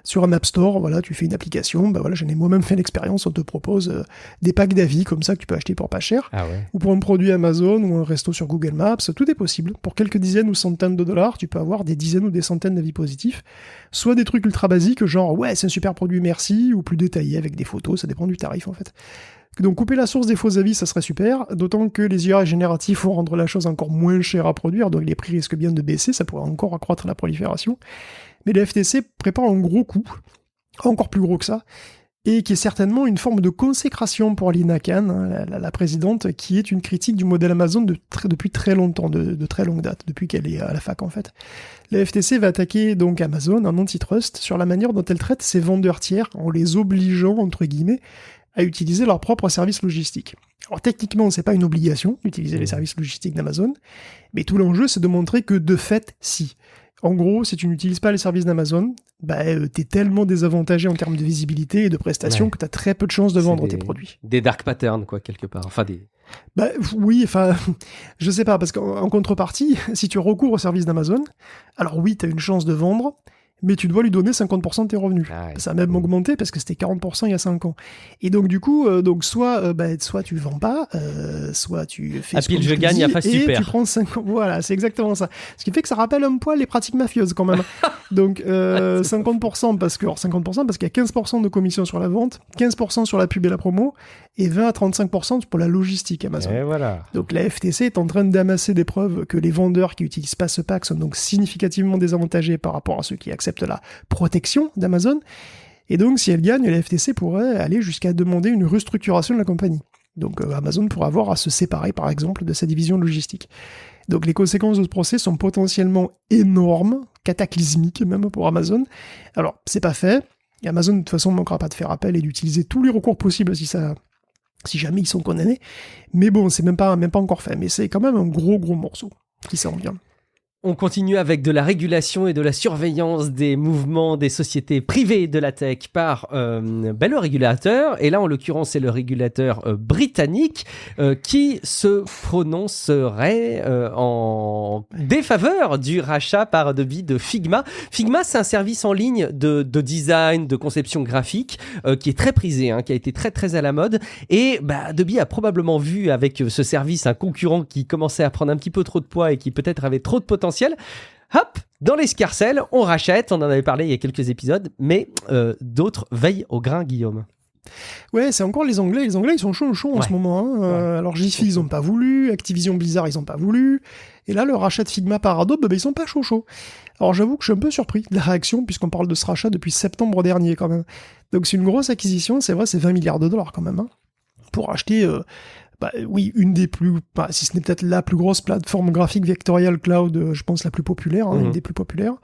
sur un App Store, tu fais une application, j'en ai moi-même fait l'expérience, on te propose des packs d'avis comme ça que tu peux acheter pour pas cher, ou pour un produit Amazon ou un resto sur Google Maps, tout est possible. Pour quelques dizaines ou centaines de dollars, tu peux avoir des dizaines ou des centaines d'avis positifs, soit des trucs ultra basiques, genre ouais c'est un super produit merci, ou plus détaillés avec des photos, ça dépend du tarif en fait. Donc couper la source des faux avis, ça serait super, d'autant que les IA génératifs vont rendre la chose encore moins chère à produire, donc les prix risquent bien de baisser, ça pourrait encore accroître la prolifération. Mais la FTC prépare un gros coup, encore plus gros que ça, et qui est certainement une forme de consécration pour Lina Khan, la présidente, qui est une critique du modèle Amazon depuis très longtemps, de très longue date, depuis qu'elle est à la fac en fait. La FTC va attaquer donc Amazon en antitrust sur la manière dont elle traite ses vendeurs tiers, en les obligeant, entre guillemets, à utiliser leur propre service logistique. Alors techniquement, c'est pas une obligation d'utiliser les services logistiques d'Amazon, mais tout l'enjeu, c'est de montrer que de fait, si. En gros, si tu n'utilises pas les services d'Amazon, t'es tellement désavantagé en termes de visibilité et de prestations que t'as très peu de chances de vendre tes produits. Des dark patterns, quoi, quelque part. Enfin, oui, je sais pas, parce qu'en contrepartie, si tu recours au service d'Amazon, alors oui, t'as une chance de vendre, mais tu dois lui donner 50% de tes revenus. Ça a même augmenté parce que c'était 40% il y a 5 ans. Et donc du coup, soit tu vends pas, soit tu fais ce pile je gagne à face super. Tu prends 50. Voilà, c'est exactement ça. Ce qui fait que ça rappelle un poil les pratiques mafieuses quand même. Donc 50% parce qu'il y a 15% de commission sur la vente, 15% sur la pub et la promo, et 20 à 35% pour la logistique Amazon. Et voilà. Donc la FTC est en train d'amasser des preuves que les vendeurs qui n'utilisent pas ce pack sont donc significativement désavantagés par rapport à ceux qui acceptent la protection d'Amazon. Et donc si elle gagne, la FTC pourrait aller jusqu'à demander une restructuration de la compagnie. Donc Amazon pourrait avoir à se séparer par exemple de sa division logistique. Donc les conséquences de ce procès sont potentiellement énormes, cataclysmiques même pour Amazon. Alors c'est pas fait, et Amazon de toute façon ne manquera pas de faire appel et d'utiliser tous les recours possibles si jamais ils sont condamnés. Mais bon, c'est même pas encore fait, mais c'est quand même un gros morceau qui s'en vient. On continue avec de la régulation et de la surveillance des mouvements des sociétés privées de la tech par le régulateur. Et là, en l'occurrence, c'est le régulateur britannique qui se prononcerait en défaveur du rachat par Adobe de Figma. Figma, c'est un service en ligne de design, de conception graphique qui est très prisé, qui a été très très à la mode. Et Adobe a probablement vu avec ce service un concurrent qui commençait à prendre un petit peu trop de poids et qui peut-être avait trop de potentiel. Hop, dans l'escarcelle, on rachète, on en avait parlé il y a quelques épisodes, mais d'autres veillent au grain, Guillaume. Ouais, c'est encore les Anglais ils sont chauds en ce moment. Alors Jiffy, ils ont pas voulu, Activision Blizzard, ils ont pas voulu, et là, le rachat de Figma par Adobe, ils sont pas chauds. Alors j'avoue que je suis un peu surpris de la réaction, puisqu'on parle de ce rachat depuis septembre dernier quand même. Donc c'est une grosse acquisition, c'est vrai, c'est 20 milliards de dollars quand même, pour acheter... une des plus, si ce n'est peut-être la plus grosse plateforme graphique vectorial cloud, je pense la plus populaire, une des plus populaires.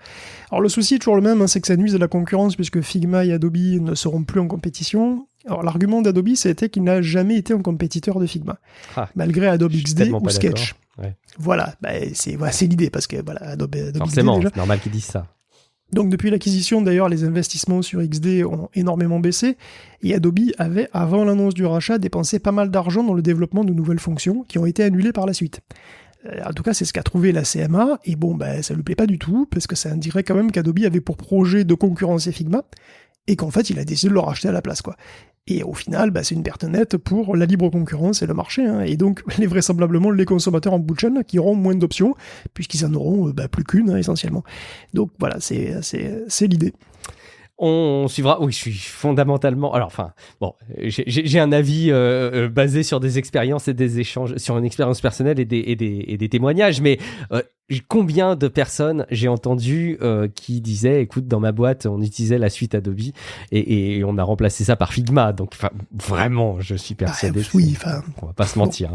Alors le souci est toujours le même, c'est que ça nuise à la concurrence puisque Figma et Adobe ne seront plus en compétition. Alors l'argument d'Adobe, c'était qu'il n'a jamais été un compétiteur de Figma, malgré Adobe XD ou Sketch. Ouais. Voilà, c'est l'idée parce que Adobe forcément, XD déjà. C'est normal qu'ils disent ça. Donc depuis l'acquisition, d'ailleurs, les investissements sur XD ont énormément baissé, et Adobe avait, avant l'annonce du rachat, dépensé pas mal d'argent dans le développement de nouvelles fonctions qui ont été annulées par la suite. En tout cas, c'est ce qu'a trouvé la CMA, et ça lui plaît pas du tout, parce que ça indiquerait quand même qu'Adobe avait pour projet de concurrencer Figma, et qu'en fait, il a décidé de le racheter à la place, quoi. Et au final, c'est une perte nette pour la libre concurrence et le marché, et donc vraisemblablement les consommateurs en bout de chaîne qui auront moins d'options, puisqu'ils en auront plus qu'une, essentiellement. Donc voilà, c'est l'idée. On suivra. Oui, je suis fondamentalement. Alors, j'ai un avis basé sur des expériences et des échanges, sur une expérience personnelle et des témoignages. Mais combien de personnes j'ai entendu qui disaient, écoute, dans ma boîte, on utilisait la suite Adobe et on a remplacé ça par Figma. Donc, vraiment, je suis persuadé. On va pas se mentir.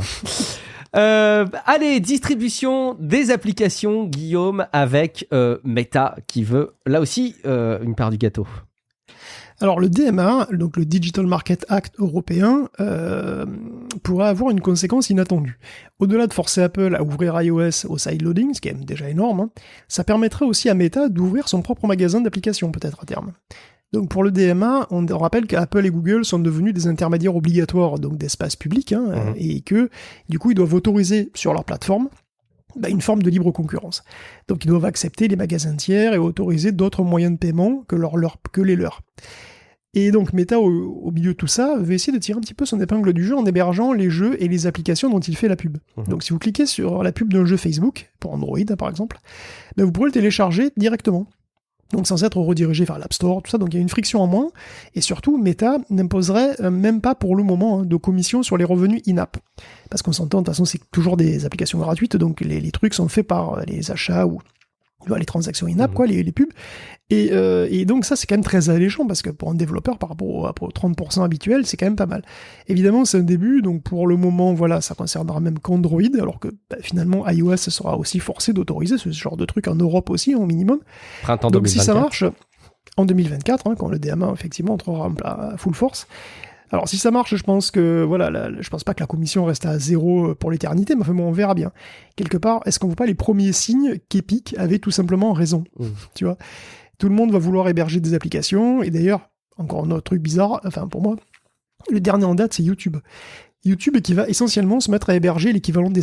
Allez, distribution des applications, Guillaume, avec Meta qui veut, là aussi, une part du gâteau. Alors le DMA, donc le Digital Market Act européen, pourrait avoir une conséquence inattendue. Au-delà de forcer Apple à ouvrir iOS au sideloading, ce qui est déjà énorme, ça permettrait aussi à Meta d'ouvrir son propre magasin d'applications peut-être à terme. Donc pour le DMA, on rappelle qu'Apple et Google sont devenus des intermédiaires obligatoires donc d'espace public, et que du coup ils doivent autoriser sur leur plateforme une forme de libre concurrence. Donc ils doivent accepter les magasins tiers et autoriser d'autres moyens de paiement que les leurs. Et donc Meta, au milieu de tout ça, veut essayer de tirer un petit peu son épingle du jeu en hébergeant les jeux et les applications dont il fait la pub. Donc si vous cliquez sur la pub d'un jeu Facebook, pour Android par exemple, vous pourrez le télécharger directement. Donc sans être redirigé vers l'App Store, tout ça, donc il y a une friction en moins, et surtout, Meta n'imposerait même pas pour le moment de commission sur les revenus in-app. Parce qu'on s'entend, de toute façon, c'est toujours des applications gratuites, donc les trucs sont faits par les achats ou les transactions in-app, les pubs. Et donc ça, c'est quand même très alléchant, parce que pour un développeur, par rapport aux 30% habituels, c'est quand même pas mal. Évidemment, c'est un début, donc pour le moment, ça concernera même qu'Android, alors que finalement, iOS sera aussi forcé d'autoriser ce genre de truc en Europe aussi, au minimum. Printemps donc 2024. Si ça marche, en 2024, quand le DMA, effectivement, entrera à full force, Alors si ça marche, je pense que voilà, je pense pas que la commission reste à 0 pour l'éternité, mais enfin bon, on verra bien. Quelque part, est-ce qu'on voit pas les premiers signes qu'Epic avait tout simplement raison, tu vois? Tout le monde va vouloir héberger des applications, et d'ailleurs, encore un autre truc bizarre, enfin pour moi, le dernier en date, c'est YouTube. YouTube qui va essentiellement se mettre à héberger l'équivalent des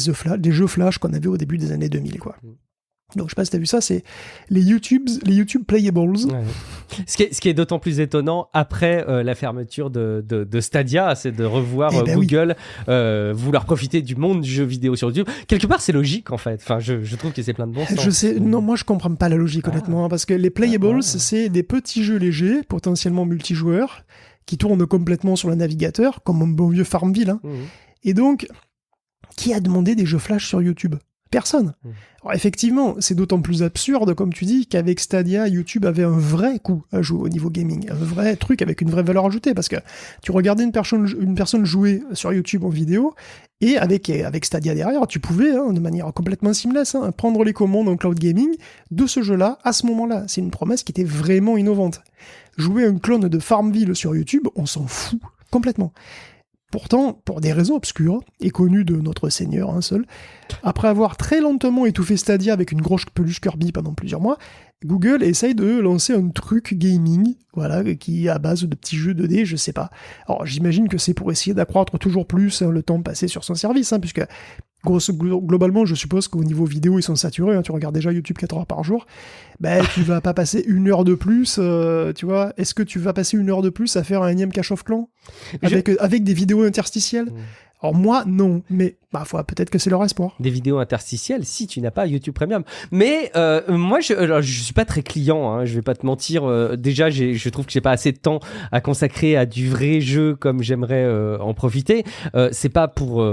jeux Flash qu'on avait au début des années 2000, quoi. Donc je sais pas si t'as vu ça, c'est les YouTube Playables. Ouais. Ce qui est d'autant plus étonnant après la fermeture de Stadia, c'est de revoir Google vouloir profiter du monde du jeu vidéo sur YouTube. Quelque part, c'est logique en fait. Enfin, je trouve que c'est plein de bon sens. Je sais, non, moi je comprends pas la logique honnêtement, parce que les Playables, c'est des petits jeux légers, potentiellement multijoueurs, qui tournent complètement sur le navigateur, comme un bon vieux Farmville. Hein. Et donc, qui a demandé des jeux Flash sur YouTube ? Personne. Alors effectivement, c'est d'autant plus absurde, comme tu dis, qu'avec Stadia, YouTube avait un vrai coup à jouer au niveau gaming, un vrai truc avec une vraie valeur ajoutée, parce que tu regardais une personne jouer sur YouTube en vidéo, et avec Stadia derrière, tu pouvais, de manière complètement seamless, prendre les commandes en cloud gaming de ce jeu-là à ce moment-là. C'est une promesse qui était vraiment innovante. Jouer un clone de Farmville sur YouTube, on s'en fout complètement. Pourtant, pour des raisons obscures, et connues de notre Seigneur, un seul, après avoir très lentement étouffé Stadia avec une grosse peluche Kirby pendant plusieurs mois, Google essaye de lancer un truc gaming, voilà, qui est à base de petits jeux 2D, je sais pas. Alors j'imagine que c'est pour essayer d'accroître toujours plus le temps passé sur son service, puisque globalement, je suppose qu'au niveau vidéo, ils sont saturés. Tu regardes déjà YouTube 4 heures par jour. Tu vas pas passer 1 heure de plus, tu vois. Est-ce que tu vas passer 1 heure de plus à faire un énième Clash of Clans avec des vidéos interstitielles ? Alors moi, non, mais peut-être que c'est leur espoir. Des vidéos interstitielles si tu n'as pas YouTube Premium. Mais moi, je suis pas très client, je vais pas te mentir. Déjà, je trouve que j'ai pas assez de temps à consacrer à du vrai jeu comme j'aimerais en profiter. C'est pas pour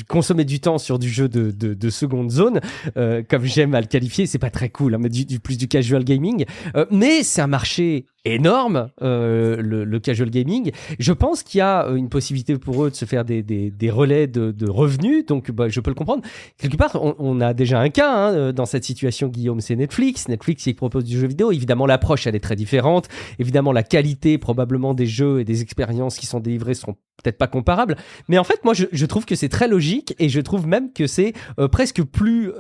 consommer du temps sur du jeu de seconde zone, comme j'aime à le qualifier. C'est pas très cool, mais plus du casual gaming. Mais c'est un marché énorme, le casual gaming. Je pense qu'il y a une possibilité pour eux de se faire des relais de revenus, donc je peux le comprendre. Quelque part, on a déjà un cas dans cette situation, Guillaume, c'est Netflix qui propose du jeu vidéo. Évidemment, l'approche, elle est très différente. Évidemment, la qualité, probablement, des jeux et des expériences qui sont délivrées seront peut-être pas comparables. Mais en fait, moi, je trouve que c'est très logique et je trouve même que c'est presque plus...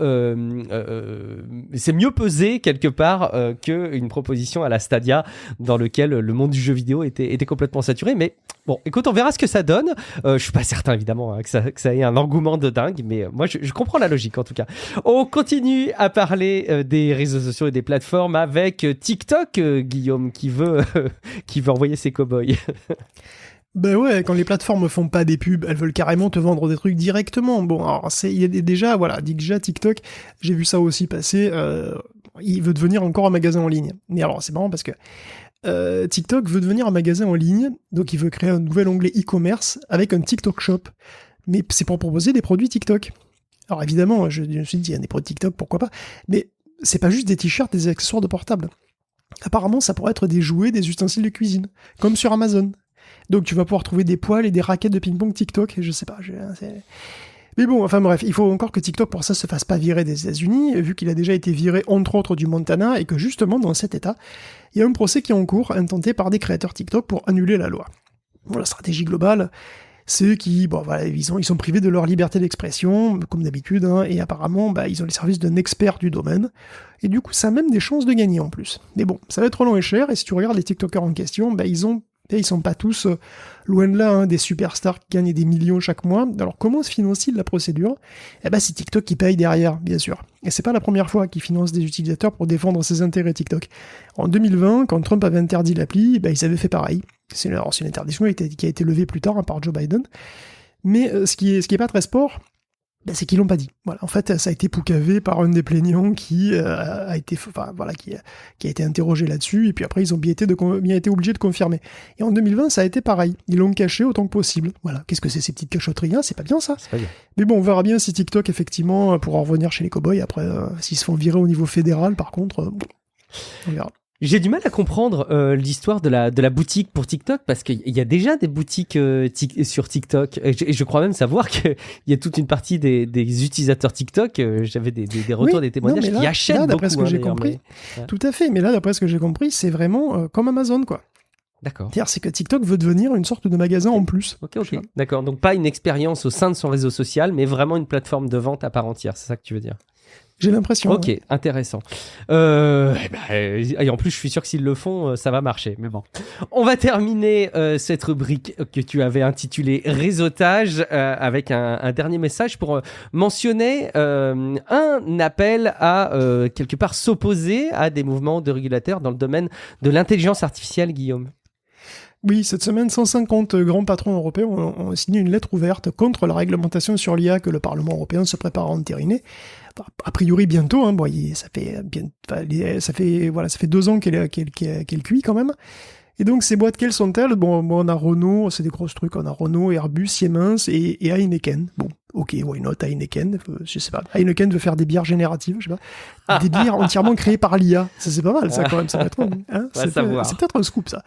c'est mieux pesé, quelque part, qu'une proposition à la Stadia dans lequel le monde du jeu vidéo était complètement saturé. Mais bon, écoute, on verra ce que ça donne. Je suis pas certain, évidemment, que ça ait un engouement de dingue, mais moi, je comprends la logique, en tout cas. On continue à parler des réseaux sociaux et des plateformes avec TikTok, Guillaume, qui veut envoyer ses cow-boys. Ben ouais, quand les plateformes font pas des pubs, elles veulent carrément te vendre des trucs directement. Bon, alors il y a déjà TikTok, j'ai vu ça aussi passer, il veut devenir encore un magasin en ligne. Mais alors c'est marrant parce que TikTok veut devenir un magasin en ligne, donc il veut créer un nouvel onglet e-commerce avec un TikTok Shop. Mais c'est pour proposer des produits TikTok. Alors évidemment, je me suis dit, il y a des produits TikTok, pourquoi pas, mais c'est pas juste des t-shirts, des accessoires de portable. Apparemment, ça pourrait être des jouets, des ustensiles de cuisine, comme sur Amazon. Donc tu vas pouvoir trouver des poils et des raquettes de ping-pong TikTok, je sais pas. Mais bon, enfin bref, il faut encore que TikTok pour ça se fasse pas virer des États-Unis, vu qu'il a déjà été viré entre autres du Montana, et que justement dans cet état, il y a un procès qui est en cours, intenté par des créateurs TikTok pour annuler la loi. Bon, la stratégie globale, c'est eux qui, ils sont privés de leur liberté d'expression, comme d'habitude, et apparemment, ils ont les services d'un expert du domaine, et du coup, ça a même des chances de gagner en plus. Mais bon, ça va être trop long et cher, et si tu regardes les TikTokers en question, ils sont pas tous, loin de là, des superstars qui gagnent des millions chaque mois. Alors comment se finance-t-il la procédure ? C'est TikTok qui paye derrière, bien sûr. Et c'est pas la première fois qu'ils financent des utilisateurs pour défendre ses intérêts TikTok. En 2020, quand Trump avait interdit l'appli, ils avaient fait pareil. C'est une interdiction qui a été levée plus tard par Joe Biden. Mais ce qui est pas très sport, c'est qu'ils l'ont pas dit. Voilà. En fait, ça a été poucavé par un des plaignants qui a été interrogé là-dessus, et puis après, ils ont bien été obligés de confirmer. Et en 2020, ça a été pareil. Ils l'ont caché autant que possible. Voilà. Qu'est-ce que c'est ces petites cachotteries ? C'est pas bien, ça. C'est pas bien. Mais bon, on verra bien si TikTok, effectivement, pourra revenir chez les cow-boys. Après, s'ils se font virer au niveau fédéral, par contre, on verra. J'ai du mal à comprendre l'histoire de la boutique pour TikTok, parce qu'il y a déjà des boutiques sur TikTok, et je crois même savoir qu'il y a toute une partie des utilisateurs TikTok, j'avais des retours, des témoignages qui achètent beaucoup. D'après ce que j'ai compris, tout à fait, mais là, d'après ce que j'ai compris, c'est vraiment comme Amazon, quoi. D'accord. C'est que TikTok veut devenir une sorte de magasin en plus. Ok. D'accord. Donc pas une expérience au sein de son réseau social, mais vraiment une plateforme de vente à part entière. C'est ça que tu veux dire? J'ai l'impression. Ok, intéressant. Et en plus, je suis sûr que s'ils le font, ça va marcher. Mais bon, on va terminer cette rubrique que tu avais intitulée réseautage avec un dernier message pour mentionner un appel à quelque part s'opposer à des mouvements de régulateurs dans le domaine de l'intelligence artificielle, Guillaume. Oui, cette semaine, 150 grands patrons européens ont signé une lettre ouverte contre la réglementation sur l'IA que le Parlement européen se prépare à entériner. A priori bientôt, hein, ça fait 2 ans qu'elle cuit quand même. Et donc ces boîtes, quelles sont-elles? Bon, on a Renault, c'est des gros trucs, on a Renault, Airbus, Siemens et Heineken. Bon, ok, why not Heineken? Je sais pas. Heineken veut faire des bières génératives, je sais pas. Des bières entièrement créées par l'IA. Ça, c'est pas mal, ça, quand même. Ça va être, hein, c'est peut-être un scoop, ça.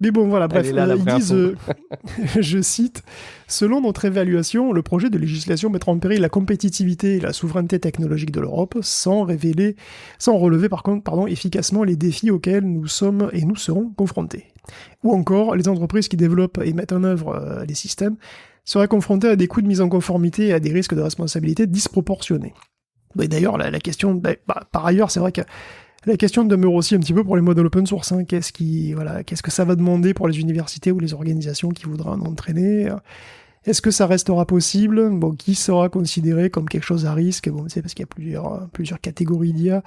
Mais bon, voilà, bref, ils disent, je cite, selon notre évaluation, le projet de législation mettra en péril la compétitivité et la souveraineté technologique de l'Europe sans relever, efficacement les défis auxquels nous sommes et nous serons confrontés. Ou encore, les entreprises qui développent et mettent en œuvre les systèmes seraient confrontées à des coûts de mise en conformité et à des risques de responsabilité disproportionnés. Et d'ailleurs, la question, par ailleurs, c'est vrai que la question demeure aussi un petit peu pour les modèles open source. Hein. Qu'est-ce que ça va demander pour les universités ou les organisations qui voudraient en entraîner? Est-ce que ça restera possible? Bon, qui sera considéré comme quelque chose à risque? Bon, c'est parce qu'il y a plusieurs catégories d'IA.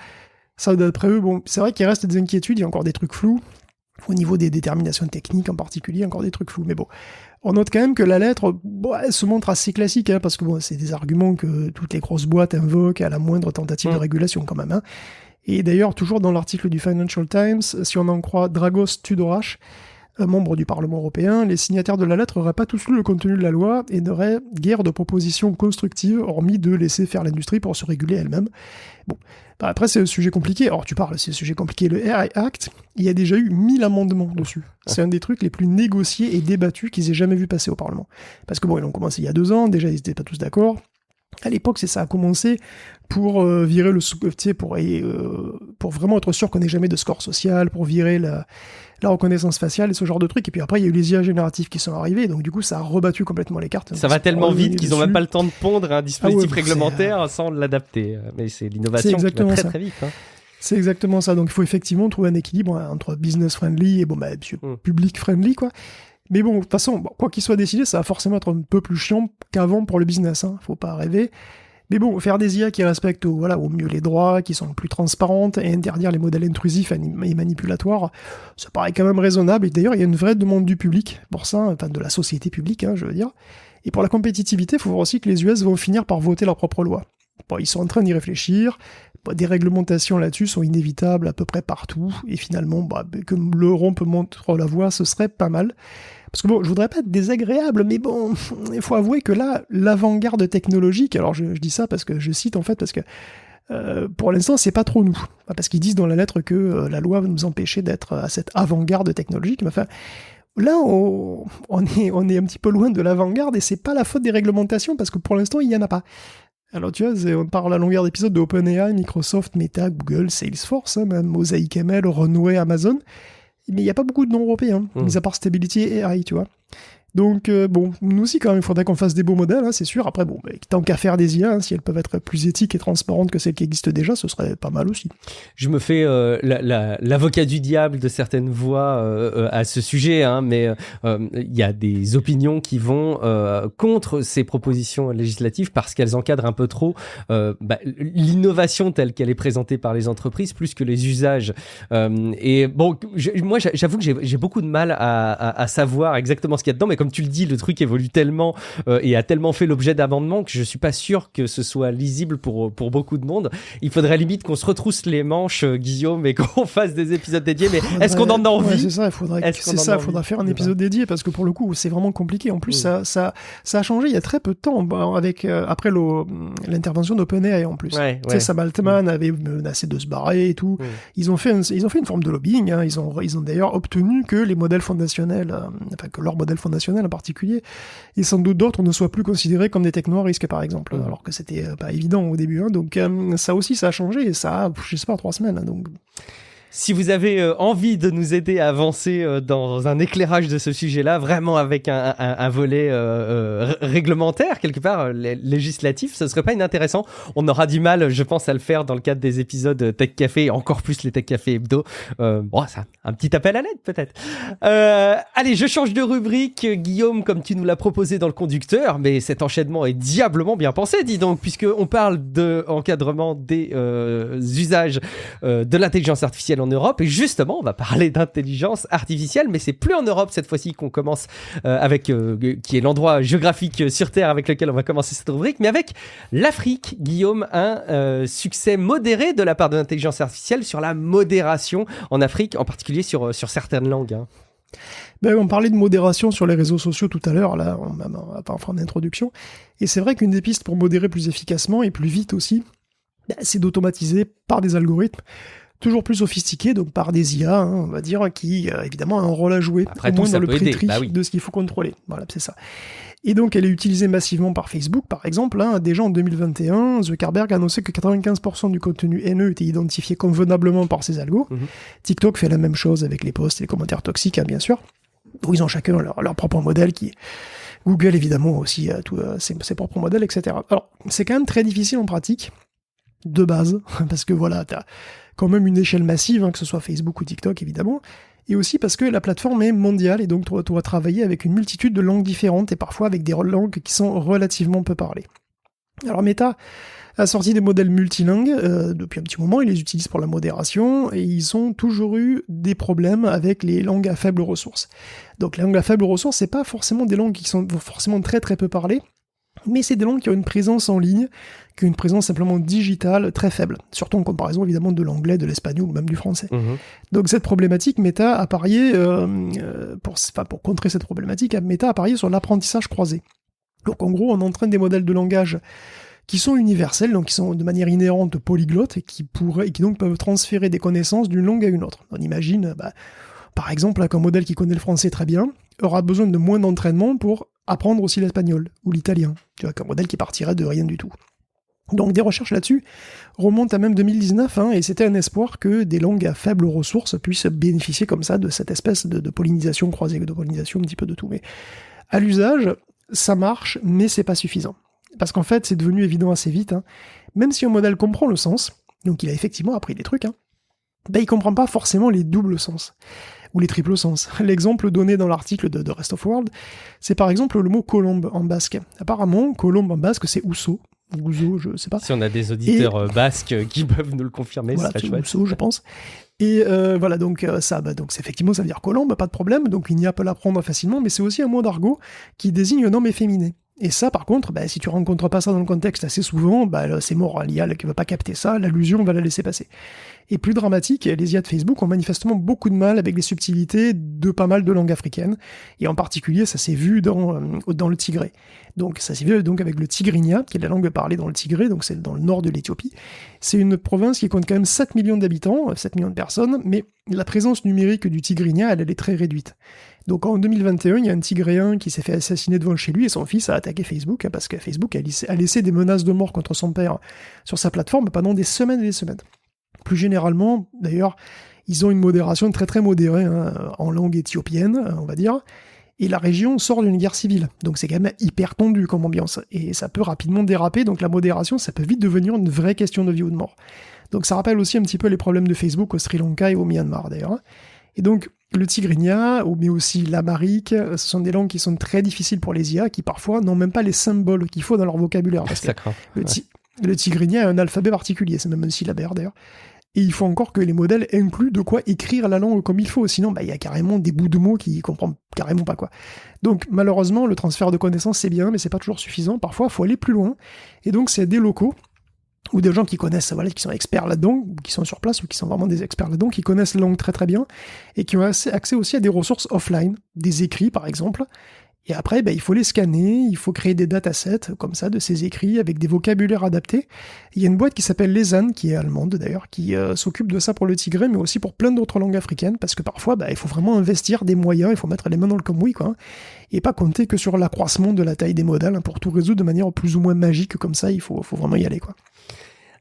Ça, d'après eux, bon, c'est vrai qu'il reste des inquiétudes, il y a encore des trucs flous. Au niveau des déterminations techniques en particulier, encore des trucs flous. Mais bon, on note quand même que la lettre, elle se montre assez classique, hein, parce que c'est des arguments que toutes les grosses boîtes invoquent à la moindre tentative de régulation quand même. Hein. Et d'ailleurs, toujours dans l'article du Financial Times, si on en croit Dragos Tudorache, un membre du Parlement européen, les signataires de la lettre n'auraient pas tous lu le contenu de la loi et n'auraient guère de propositions constructives, hormis de laisser faire l'industrie pour se réguler elle-même. Bon, après c'est un sujet compliqué. Alors tu parles, c'est un sujet compliqué. Le AI Act, il y a déjà eu 1000 amendements dessus. C'est un des trucs les plus négociés et débattus qu'ils aient jamais vu passer au Parlement. Parce que bon, ils ont commencé il y a 2 ans, déjà ils n'étaient pas tous d'accord. À l'époque, ça a commencé pour virer pour vraiment être sûr qu'on n'ait jamais de score social, pour virer la reconnaissance faciale et ce genre de trucs. Et puis après, il y a eu les IA génératifs qui sont arrivés, donc du coup, ça a rebattu complètement les cartes. Ça va tellement vite qu'ils n'ont même pas le temps de pondre un dispositif réglementaire sans l'adapter. Mais c'est l'innovation qui va très très vite. Hein. C'est exactement ça. Donc il faut effectivement trouver un équilibre entre business friendly et public friendly, quoi. Mais bon, de toute façon, quoi qu'il soit décidé, ça va forcément être un peu plus chiant qu'avant pour le business, hein. Faut pas rêver. Mais bon, faire des IA qui respectent au mieux les droits, qui sont plus transparentes, et interdire les modèles intrusifs et manipulatoires, ça paraît quand même raisonnable. Et d'ailleurs, il y a une vraie demande du public pour ça, enfin de la société publique, hein, je veux dire. Et pour la compétitivité, il faut voir aussi que les US vont finir par voter leur propre loi. Bon, ils sont en train d'y réfléchir. Des réglementations là-dessus sont inévitables à peu près partout. Et finalement, que l'Europe montre la voie, ce serait pas mal. Parce que bon, je voudrais pas être désagréable, mais bon, il faut avouer que là, l'avant-garde technologique, alors je dis ça parce que je cite en fait, parce que pour l'instant, c'est pas trop nous. Parce qu'ils disent dans la lettre que la loi va nous empêcher d'être à cette avant-garde technologique. Mais enfin, là, on est un petit peu loin de l'avant-garde et c'est pas la faute des réglementations parce que pour l'instant, il y en a pas. Alors tu vois, on parle à longueur d'épisode de OpenAI, Microsoft, Meta, Google, Salesforce, hein, même Mosaic ML, Runway, Amazon. Mais il n'y a pas beaucoup de noms européens, mis à part Stability et AI, tu vois. Donc, nous aussi, quand même, il faudrait qu'on fasse des beaux modèles, hein, c'est sûr. Après, tant qu'à faire des IA, hein, si elles peuvent être plus éthiques et transparentes que celles qui existent déjà, ce serait pas mal aussi. Je me fais l'avocat du diable de certaines voix à ce sujet, hein, mais il y a des opinions qui vont contre ces propositions législatives parce qu'elles encadrent un peu trop l'innovation telle qu'elle est présentée par les entreprises, plus que les usages. Et bon, moi, j'avoue que j'ai beaucoup de mal à savoir exactement ce qu'il y a dedans, mais comme tu le dis, le truc évolue tellement et a tellement fait l'objet d'amendements que je suis pas sûr que ce soit lisible pour beaucoup de monde. Il faudrait limite qu'on se retrousse les manches, Guillaume, et qu'on fasse des épisodes dédiés. Mais est-ce qu'on en a envie? C'est ça, il faudra faire un épisode dédié parce que pour le coup, c'est vraiment compliqué. En plus, ça a changé il y a très peu de temps avec après l'intervention d'OpenAI en plus. Tu sais, Sam Altman avait menacé de se barrer et tout. Ils ont fait une forme de lobbying. Hein. Ils ont d'ailleurs obtenu que les modèles fondationnels, que leur modèle fondationnel en particulier, et sans doute d'autres ne soient plus considérés comme des technos à risque, par exemple, alors que c'était pas évident au début. Hein. Donc ça aussi, ça a changé, et ça a, je sais pas, 3 semaines. Hein, donc Si vous avez envie de nous aider à avancer dans un éclairage de ce sujet-là, vraiment avec un volet réglementaire, quelque part, législatif, ce serait pas inintéressant. On aura du mal, je pense, à le faire dans le cadre des épisodes Tech Café, et encore plus les Tech Café hebdo. Ça, un petit appel à l'aide, peut-être. Allez, je change de rubrique. Guillaume, comme tu nous l'as proposé dans le conducteur, mais cet enchaînement est diablement bien pensé, dis donc, puisqu'on parle de encadrement des usages de l'intelligence artificielle en Europe, et justement on va parler d'intelligence artificielle, mais c'est plus en Europe cette fois-ci qu'on commence avec qui est l'endroit géographique sur Terre avec lequel on va commencer cette rubrique, mais avec l'Afrique. Guillaume, un succès modéré de la part de l'intelligence artificielle sur la modération en Afrique, en particulier sur certaines langues. On parlait de modération sur les réseaux sociaux tout à l'heure, là, en fin d'introduction, et c'est vrai qu'une des pistes pour modérer plus efficacement et plus vite aussi, c'est d'automatiser par des algorithmes toujours plus sophistiqués, donc par des IA, on va dire, qui évidemment a un rôle à jouer, après, au moins dans le pré-tri oui. de ce qu'il faut contrôler. Voilà, c'est ça. Et donc elle est utilisée massivement par Facebook, par exemple. Déjà en 2021, Zuckerberg a annoncé que 95% du contenu haineux était identifié convenablement par ses algos. TikTok fait la même chose avec les posts et les commentaires toxiques, bien sûr. Où ils ont chacun leur propre modèle Google, évidemment, aussi ses propres modèles, etc. Alors, c'est quand même très difficile en pratique, de base, parce que voilà, t'as quand même une échelle massive, que ce soit Facebook ou TikTok, évidemment, et aussi parce que la plateforme est mondiale, et donc tu dois travailler avec une multitude de langues différentes, et parfois avec des langues qui sont relativement peu parlées. Alors Meta a sorti des modèles multilingues depuis un petit moment, ils les utilisent pour la modération, et ils ont toujours eu des problèmes avec les langues à faible ressource. Donc les langues à faible ressource, c'est pas forcément des langues qui sont forcément très très peu parlées, mais c'est des langues qui ont une présence en ligne, qui ont une présence simplement digitale très faible, surtout en comparaison évidemment de l'anglais, de l'espagnol ou même du français. Donc cette problématique, Meta a parié, pour contrer cette problématique, Meta a parié sur l'apprentissage croisé. Donc en gros, on entraîne des modèles de langage qui sont universels, donc qui sont de manière inhérente polyglottes, et qui donc peuvent transférer des connaissances d'une langue à une autre. On imagine, par exemple, qu'un modèle qui connaît le français très bien aura besoin de moins d'entraînement pour apprendre aussi l'espagnol ou l'italien. Tu vois, qu'un modèle qui partirait de rien du tout. Donc des recherches là-dessus remontent à même 2019, et c'était un espoir que des langues à faible ressource puissent bénéficier comme ça de cette espèce de pollinisation croisée, de pollinisation un petit peu de tout. Mais à l'usage, ça marche, mais c'est pas suffisant. Parce qu'en fait, c'est devenu évident assez vite, même si un modèle comprend le sens, donc il a effectivement appris des trucs, il comprend pas forcément les doubles sens, ou les triples sens. L'exemple donné dans l'article de Rest of World, c'est par exemple le mot colombe en basque. Apparemment, colombe en basque, c'est ousso, ou ouzo, je sais pas. Si on a des auditeurs basques qui peuvent nous le confirmer, voilà, c'est chouette. Ousso, je pense. Et voilà, donc effectivement, ça veut dire colombe, pas de problème, donc l'IA peut l'apprendre facilement, mais c'est aussi un mot d'argot qui désigne un homme efféminé. Et ça, par contre, si tu rencontres pas ça dans le contexte assez souvent, c'est mort. L'IA qui ne va pas capter ça, l'allusion va la laisser passer. Et plus dramatique, les IA de Facebook ont manifestement beaucoup de mal avec les subtilités de pas mal de langues africaines. Et en particulier, ça s'est vu dans le Tigré. Donc ça s'est vu donc avec le Tigrinya, qui est la langue parlée dans le Tigré, donc c'est dans le nord de l'Éthiopie. C'est une province qui compte quand même 7 millions d'habitants, 7 millions de personnes, mais la présence numérique du Tigrinya, elle est très réduite. Donc en 2021, il y a un Tigréen qui s'est fait assassiner devant chez lui et son fils a attaqué Facebook parce que Facebook a laissé des menaces de mort contre son père sur sa plateforme pendant des semaines et des semaines. Plus généralement, d'ailleurs, ils ont une modération très très modérée en langue éthiopienne, on va dire, et la région sort d'une guerre civile. Donc c'est quand même hyper tendu comme ambiance et ça peut rapidement déraper, donc la modération, ça peut vite devenir une vraie question de vie ou de mort. Donc ça rappelle aussi un petit peu les problèmes de Facebook au Sri Lanka et au Myanmar d'ailleurs. Et donc, le tigrinya, mais aussi l'amharique, ce sont des langues qui sont très difficiles pour les IA, qui parfois n'ont même pas les symboles qu'il faut dans leur vocabulaire. Parce que le tigrinya a un alphabet particulier, c'est même un syllabaire d'ailleurs. Et il faut encore que les modèles incluent de quoi écrire la langue comme il faut, sinon il y a carrément des bouts de mots qui ne comprennent carrément pas quoi. Donc malheureusement, le transfert de connaissances c'est bien, mais c'est pas toujours suffisant, parfois il faut aller plus loin. Et donc c'est des locaux, ou des gens qui connaissent, qui sont experts là-dedans, ou qui sont sur place, ou qui sont vraiment des experts là-dedans, qui connaissent la langue très très bien, et qui ont accès aussi à des ressources offline, des écrits par exemple, et après il faut les scanner, il faut créer des datasets comme ça de ces écrits, avec des vocabulaires adaptés. Il y a une boîte qui s'appelle Lesan, qui est allemande d'ailleurs, qui s'occupe de ça pour le Tigré, mais aussi pour plein d'autres langues africaines, parce que parfois il faut vraiment investir des moyens, il faut mettre les mains dans le cambouis, quoi, et pas compter que sur l'accroissement de la taille des modèles, pour tout résoudre de manière plus ou moins magique, comme ça il faut vraiment y aller, quoi.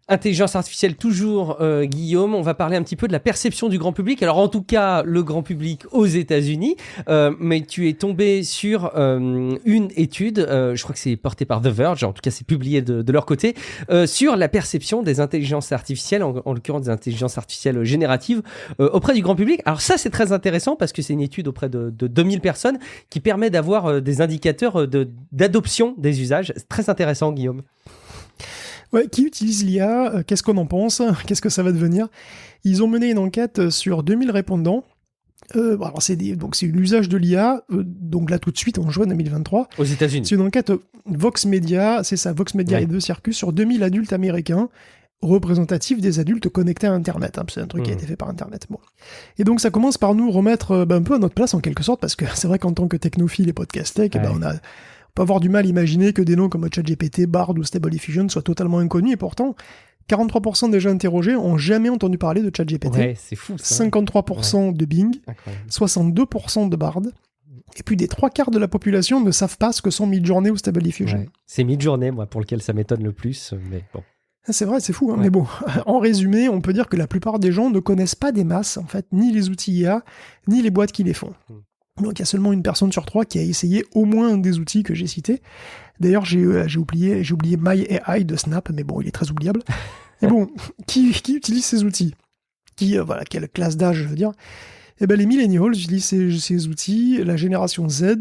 Intelligence artificielle toujours, Guillaume. On va parler un petit peu de la perception du grand public. Alors en tout cas, le grand public aux États-Unis, mais tu es tombé sur une étude, je crois que c'est porté par The Verge, en tout cas c'est publié de leur côté, sur la perception des intelligences artificielles, en l'occurrence des intelligences artificielles génératives, auprès du grand public. Alors ça c'est très intéressant parce que c'est une étude auprès de 2000 personnes qui permet d'avoir des indicateurs d'adoption des usages. C'est très intéressant, Guillaume. Ouais, qui utilise l'IA? Qu'est-ce qu'on en pense? Qu'est-ce que ça va devenir? Ils ont mené une enquête sur 2000 répondants. Alors c'est l'usage de l'IA, donc là tout de suite en juin 2023. Aux États-Unis. C'est une enquête Vox Media, c'est ça, Vox Media et de Circus, sur 2000 adultes américains, représentatifs des adultes connectés à Internet. C'est un truc qui a été fait par Internet. Bon. Et donc ça commence par nous remettre un peu à notre place en quelque sorte, parce que c'est vrai qu'en tant que technophile et podcast tech, on peut avoir du mal à imaginer que des noms comme ChatGPT, Bard ou Stable Diffusion soient totalement inconnus, et pourtant 43% des gens interrogés ont jamais entendu parler de ChatGPT. Ouais, c'est fou ça. 53% de Bing, incroyable. 62% de Bard, et plus des 3/4 de la population ne savent pas ce que sont Midjourney ou Stable Diffusion. Ouais. C'est Midjourney, moi, pour lequel ça m'étonne le plus, mais bon. C'est vrai, c'est fou, hein, mais bon, en résumé, on peut dire que la plupart des gens ne connaissent pas des masses, en fait, ni les outils IA, ni les boîtes qui les font. Donc il y a seulement une personne sur 3 qui a essayé au moins un des outils que j'ai cités. D'ailleurs, j'ai oublié My AI de Snap, mais bon, il est très oubliable. Et bon, qui utilise ces outils? Quelle classe d'âge, je veux dire? Eh ben, les millennials utilisent ces outils, la génération Z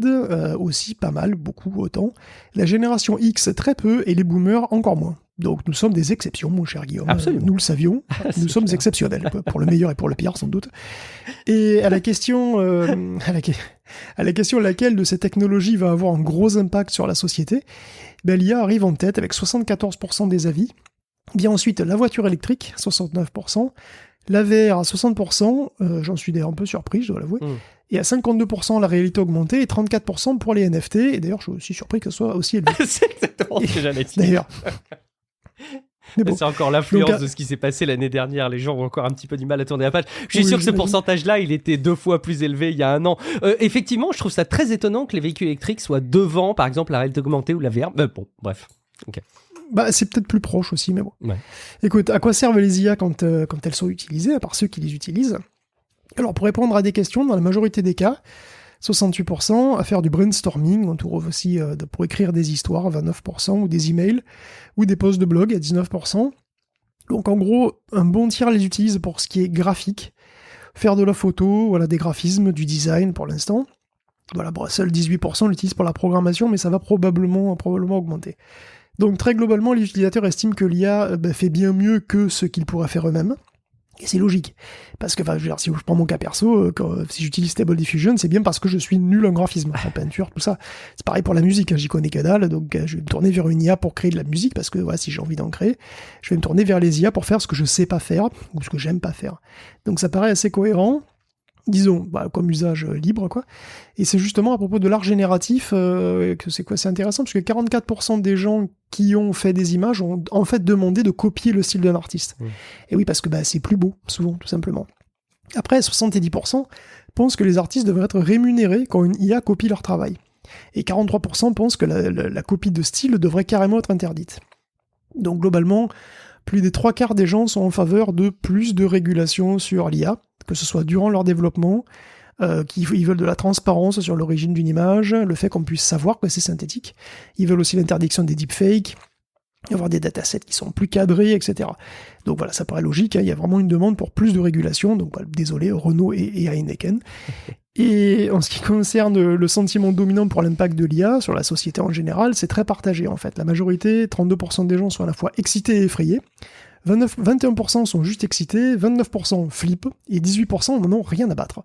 aussi pas mal, beaucoup, autant. La génération X très peu, et les boomers encore moins. Donc nous sommes des exceptions, mon cher Guillaume. Absolument. Nous le savions, nous sommes exceptionnels, pour le meilleur et pour le pire, sans doute. Et à la question, laquelle de ces technologies va avoir un gros impact sur la société, ben, l'IA arrive en tête avec 74% des avis. Bien ensuite, la voiture électrique, 69%. La VR à 60%, j'en suis d'ailleurs un peu surpris, je dois l'avouer. Et à 52% la réalité augmentée et 34% pour les NFT. Et d'ailleurs, je suis aussi surpris que ce soit aussi élevé. C'est exactement ce que j'allais dire. D'ailleurs. Bon. C'est encore l'influence de ce qui s'est passé l'année dernière. Les gens ont encore un petit peu du mal à tourner la page. Je suis sûr que ce pourcentage-là, il était 2 fois plus élevé il y a un an. Effectivement, je trouve ça très étonnant que les véhicules électriques soient devant, par exemple, la réalité augmentée ou la VR. Bon, bref. Ok. Bah, c'est peut-être plus proche aussi, mais bon. Ouais. Écoute, à quoi servent les IA quand elles sont utilisées, à part ceux qui les utilisent? Alors, pour répondre à des questions, dans la majorité des cas, 68%, à faire du brainstorming, on trouve aussi pour écrire des histoires, 29%, ou des emails, ou des posts de blog, à 19%. Donc en gros, un bon tiers les utilise pour ce qui est graphique, faire de la photo, des graphismes, du design pour l'instant. Voilà, bon, seuls 18% l'utilisent pour la programmation, mais ça va probablement augmenter. Donc très globalement, les utilisateurs estiment que l'IA fait bien mieux que ce qu'ils pourraient faire eux-mêmes. Et c'est logique. Parce que, si je prends mon cas perso, si j'utilise Stable Diffusion, c'est bien parce que je suis nul en graphisme, en peinture, tout ça. C'est pareil pour la musique, j'y connais que dalle, donc je vais me tourner vers une IA pour créer de la musique, parce que si j'ai envie d'en créer, je vais me tourner vers les IA pour faire ce que je sais pas faire, ou ce que j'aime pas faire. Donc ça paraît assez cohérent, disons, comme usage libre, quoi. Et c'est justement à propos de l'art génératif que c'est intéressant, parce que 44% des gens qui ont fait des images ont en fait demandé de copier le style d'un artiste. Et oui, parce que c'est plus beau, souvent, tout simplement. Après, 70% pensent que les artistes devraient être rémunérés quand une IA copie leur travail. Et 43% pensent que la copie de style devrait carrément être interdite. Donc globalement, plus des 3/4 des gens sont en faveur de plus de régulation sur l'IA, que ce soit durant leur développement, qu'ils veulent de la transparence sur l'origine d'une image, le fait qu'on puisse savoir que c'est synthétique. Ils veulent aussi l'interdiction des deepfakes, avoir des datasets qui sont plus cadrés, etc. Donc voilà, ça paraît logique, il y a vraiment une demande pour plus de régulation, donc désolé, Renault et Heineken. Et en ce qui concerne le sentiment dominant pour l'impact de l'IA sur la société en général, c'est très partagé en fait. La majorité, 32% des gens sont à la fois excités et effrayés, 21% sont juste excités, 29% flippent, et 18% n'en ont rien à battre.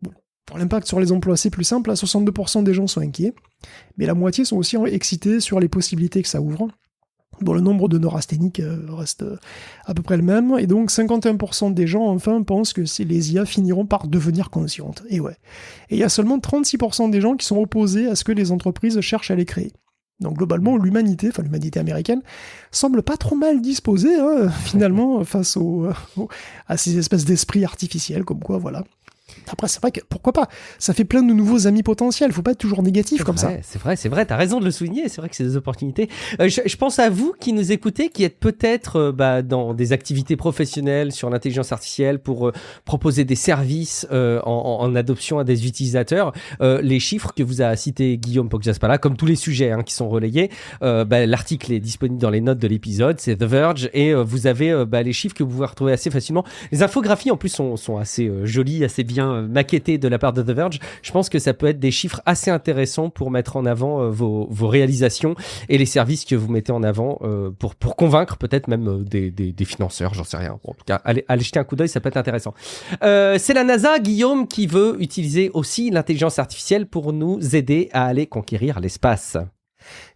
Bon, pour l'impact sur les emplois, c'est plus simple, 62% des gens sont inquiets, mais la moitié sont aussi excités sur les possibilités que ça ouvre. Bon, le nombre de neurasthéniques reste à peu près le même, et donc 51% des gens, enfin, pensent que les IA finiront par devenir conscientes. Et ouais. Et il y a seulement 36% des gens qui sont opposés à ce que les entreprises cherchent à les créer. Donc globalement, l'humanité américaine, semble pas trop mal disposée, finalement, face à ces espèces d'esprits artificiels, comme quoi, voilà. Après, c'est vrai que pourquoi pas, ça fait plein de nouveaux amis potentiels, faut pas être toujours négatif comme ça. C'est vrai, t'as raison de le souligner, c'est vrai que c'est des opportunités. Je pense à vous qui nous écoutez, qui êtes peut-être dans des activités professionnelles sur l'intelligence artificielle pour proposer des services en adoption à des utilisateurs. Les chiffres que vous a cités Guillaume Poggiaspala, comme tous les sujets qui sont relayés, l'article est disponible dans les notes de l'épisode, c'est The Verge, et vous avez les chiffres que vous pouvez retrouver assez facilement. Les infographies en plus sont assez jolies, assez bien maquettées de la part de The Verge. Je pense que ça peut être des chiffres assez intéressants pour mettre en avant vos réalisations et les services que vous mettez en avant pour convaincre peut-être même des financeurs, j'en sais rien. Bon, en tout cas, allez jeter un coup d'œil, ça peut être intéressant. C'est la NASA, Guillaume, qui veut utiliser aussi l'intelligence artificielle pour nous aider à aller conquérir l'espace.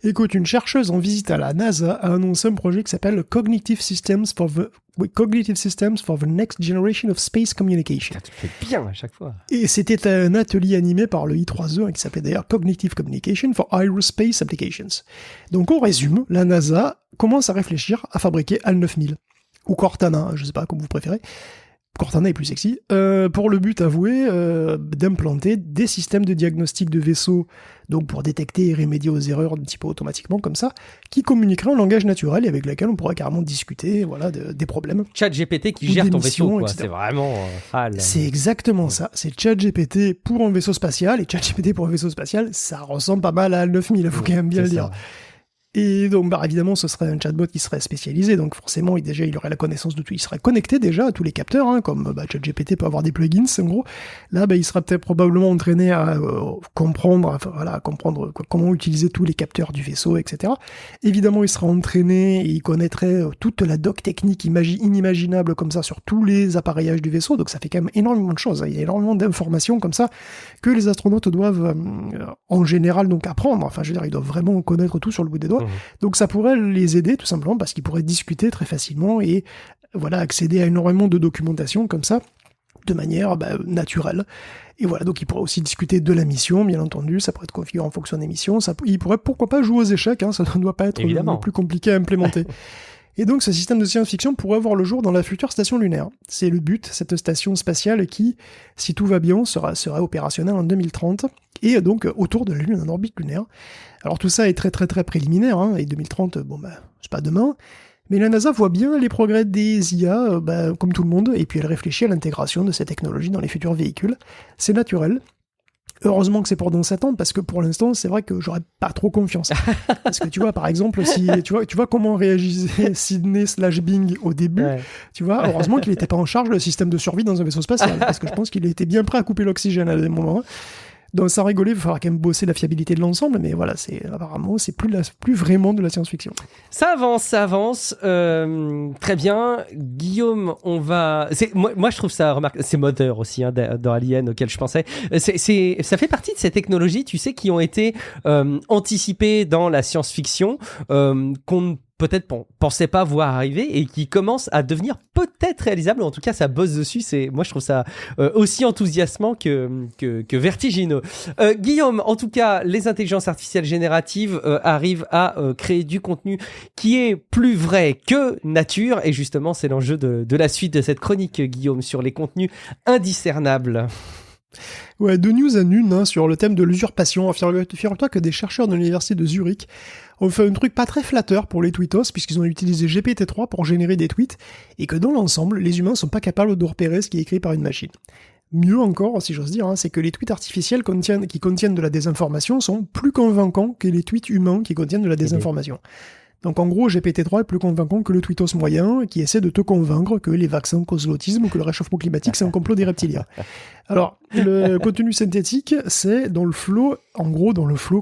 Écoute, une chercheuse en visite à la NASA a annoncé un projet qui s'appelle Cognitive Systems for the Next Generation of Space Communication. Tu le fais bien à chaque fois. Et c'était un atelier animé par le I3E qui s'appelait d'ailleurs Cognitive Communication for Aerospace Applications. Donc on résume, la NASA commence à réfléchir à fabriquer HAL 9000 ou Cortana, je sais pas comme vous préférez. Cortana est plus sexy, pour le but avoué d'implanter des systèmes de diagnostic de vaisseaux, donc pour détecter et remédier aux erreurs un petit peu automatiquement comme ça, qui communiqueraient en langage naturel et avec lesquels on pourrait carrément discuter des problèmes. ChatGPT qui gère ton vaisseau, quoi. C'est vraiment... C'est exactement ça, c'est ChatGPT pour un vaisseau spatial, et ChatGPT pour un vaisseau spatial, ça ressemble pas mal à HAL 9000, il faut quand même bien le dire. Et donc, évidemment, ce serait un chatbot qui serait spécialisé, donc forcément, il aurait la connaissance de tout, il serait connecté déjà à tous les capteurs, comme ChatGPT peut avoir des plugins, en gros. Là, il serait peut-être probablement entraîné à comprendre comment utiliser tous les capteurs du vaisseau, etc. Évidemment, il sera entraîné et il connaîtrait toute la doc technique inimaginable comme ça sur tous les appareillages du vaisseau, donc ça fait quand même énormément de choses, il y a énormément d'informations comme ça que les astronautes doivent en général donc apprendre, ils doivent vraiment connaître tout sur le bout des doigts. Donc ça pourrait les aider tout simplement parce qu'ils pourraient discuter très facilement et accéder à énormément de documentation comme ça de manière naturelle. Et voilà, donc ils pourraient aussi discuter de la mission, bien entendu, ça pourrait être configuré en fonction des missions, ils pourraient pourquoi pas jouer aux échecs, ça ne doit pas être le plus compliqué à implémenter. Et donc ce système de science-fiction pourrait voir le jour dans la future station lunaire. C'est le but, cette station spatiale qui, si tout va bien, sera opérationnelle en 2030, et donc autour de la Lune en orbite lunaire. Alors tout ça est très très très préliminaire, et 2030, c'est pas demain, mais la NASA voit bien les progrès des IA, comme tout le monde, et puis elle réfléchit à l'intégration de ces technologies dans les futurs véhicules. C'est naturel. Heureusement que c'est pour dans 7 ans, parce que pour l'instant, c'est vrai que j'aurais pas trop confiance. Parce que tu vois, par exemple, si tu vois comment réagissait Sydney/Bing au début, heureusement qu'il n'était pas en charge du système de survie dans un vaisseau spatial, parce que je pense qu'il était bien prêt à couper l'oxygène à des moments. Donc sans rigoler, il va falloir quand même bosser la fiabilité de l'ensemble, mais voilà, apparemment, c'est plus vraiment de la science-fiction. Ça avance. Très bien. Guillaume, moi, je trouve ça remarquable. C'est moteur aussi, dans Alien, auquel je pensais. Ça fait partie de ces technologies, tu sais, qui ont été anticipées dans la science-fiction, qu'on peut-être pensait pas voir arriver et qui commence à devenir peut-être réalisable, ou en tout cas ça bosse dessus. Moi je trouve ça aussi enthousiasmant que vertigineux. Guillaume, en tout cas les intelligences artificielles génératives arrivent à créer du contenu qui est plus vrai que nature, et justement c'est l'enjeu de la suite de cette chronique, Guillaume, sur les contenus indiscernables. Ouais, de news à une sur le thème de l'usurpation. Figure-toi que des chercheurs de l'université de Zurich ont fait un truc pas très flatteur pour les tweetos, puisqu'ils ont utilisé GPT-3 pour générer des tweets, et que dans l'ensemble, les humains sont pas capables de repérer ce qui est écrit par une machine. Mieux encore, si j'ose dire, c'est que les tweets artificiels qui contiennent de la désinformation sont plus convaincants que les tweets humains qui contiennent de la désinformation. Donc en gros, GPT-3 est plus convaincant que le tweetos moyen qui essaie de te convaincre que les vaccins causent l'autisme ou que le réchauffement climatique c'est un complot des reptiliens. Alors, le contenu synthétique, c'est dans le flow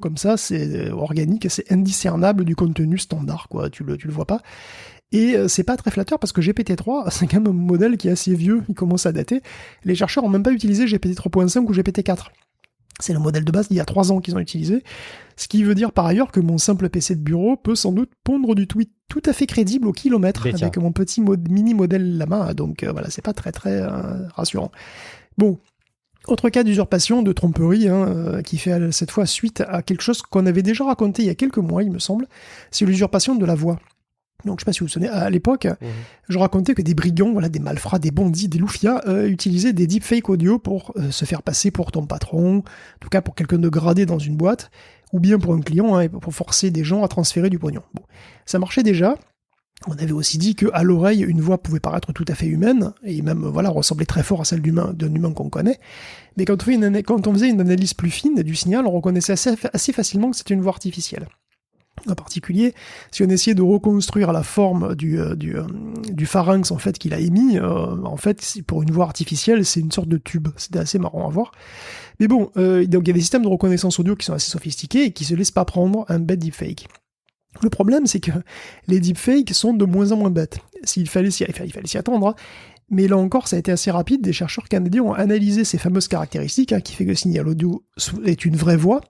comme ça, c'est organique, c'est indiscernable du contenu standard, quoi, tu le vois pas. Et c'est pas très flatteur parce que GPT-3, c'est quand même un modèle qui est assez vieux, il commence à dater. Les chercheurs ont même pas utilisé GPT 3.5 ou GPT-4. C'est le modèle de base d'il y a 3 ans qu'ils ont utilisé. Ce qui veut dire par ailleurs que mon simple PC de bureau peut sans doute pondre du tweet tout à fait crédible au kilomètre avec mon petit mini modèle la main. Donc voilà, c'est pas très très rassurant. Bon, autre cas d'usurpation, de tromperie, qui fait cette fois suite à quelque chose qu'on avait déjà raconté il y a quelques mois, il me semble, c'est l'usurpation de la voix. Donc, je sais pas si vous vous souvenez, à l'époque, je racontais que des brigands, voilà, des malfrats, des bandits, des loufias, utilisaient des deepfakes audio pour se faire passer pour ton patron, en tout cas pour quelqu'un de gradé dans une boîte, ou bien pour un client, hein, pour forcer des gens à transférer du pognon. Bon, ça marchait déjà. On avait aussi dit qu'à l'oreille, une voix pouvait paraître tout à fait humaine, et même voilà, ressembler très fort à celle d'un humain qu'on connaît. Mais quand on faisait une analyse plus fine du signal, on reconnaissait assez facilement que c'était une voix artificielle. En particulier, si on essayait de reconstruire la forme du pharynx en fait qu'il a émis, en fait, pour une voix artificielle, c'est une sorte de tube. C'était assez marrant à voir. Mais bon, donc il y a des systèmes de reconnaissance audio qui sont assez sophistiqués et qui se laissent pas prendre un bête deepfake. Le problème, c'est que les deepfakes sont de moins en moins bêtes. Il fallait s'y attendre, hein. Mais là encore, ça a été assez rapide. Des chercheurs canadiens ont analysé ces fameuses caractéristiques, hein, qui fait que le signal audio est une vraie voix,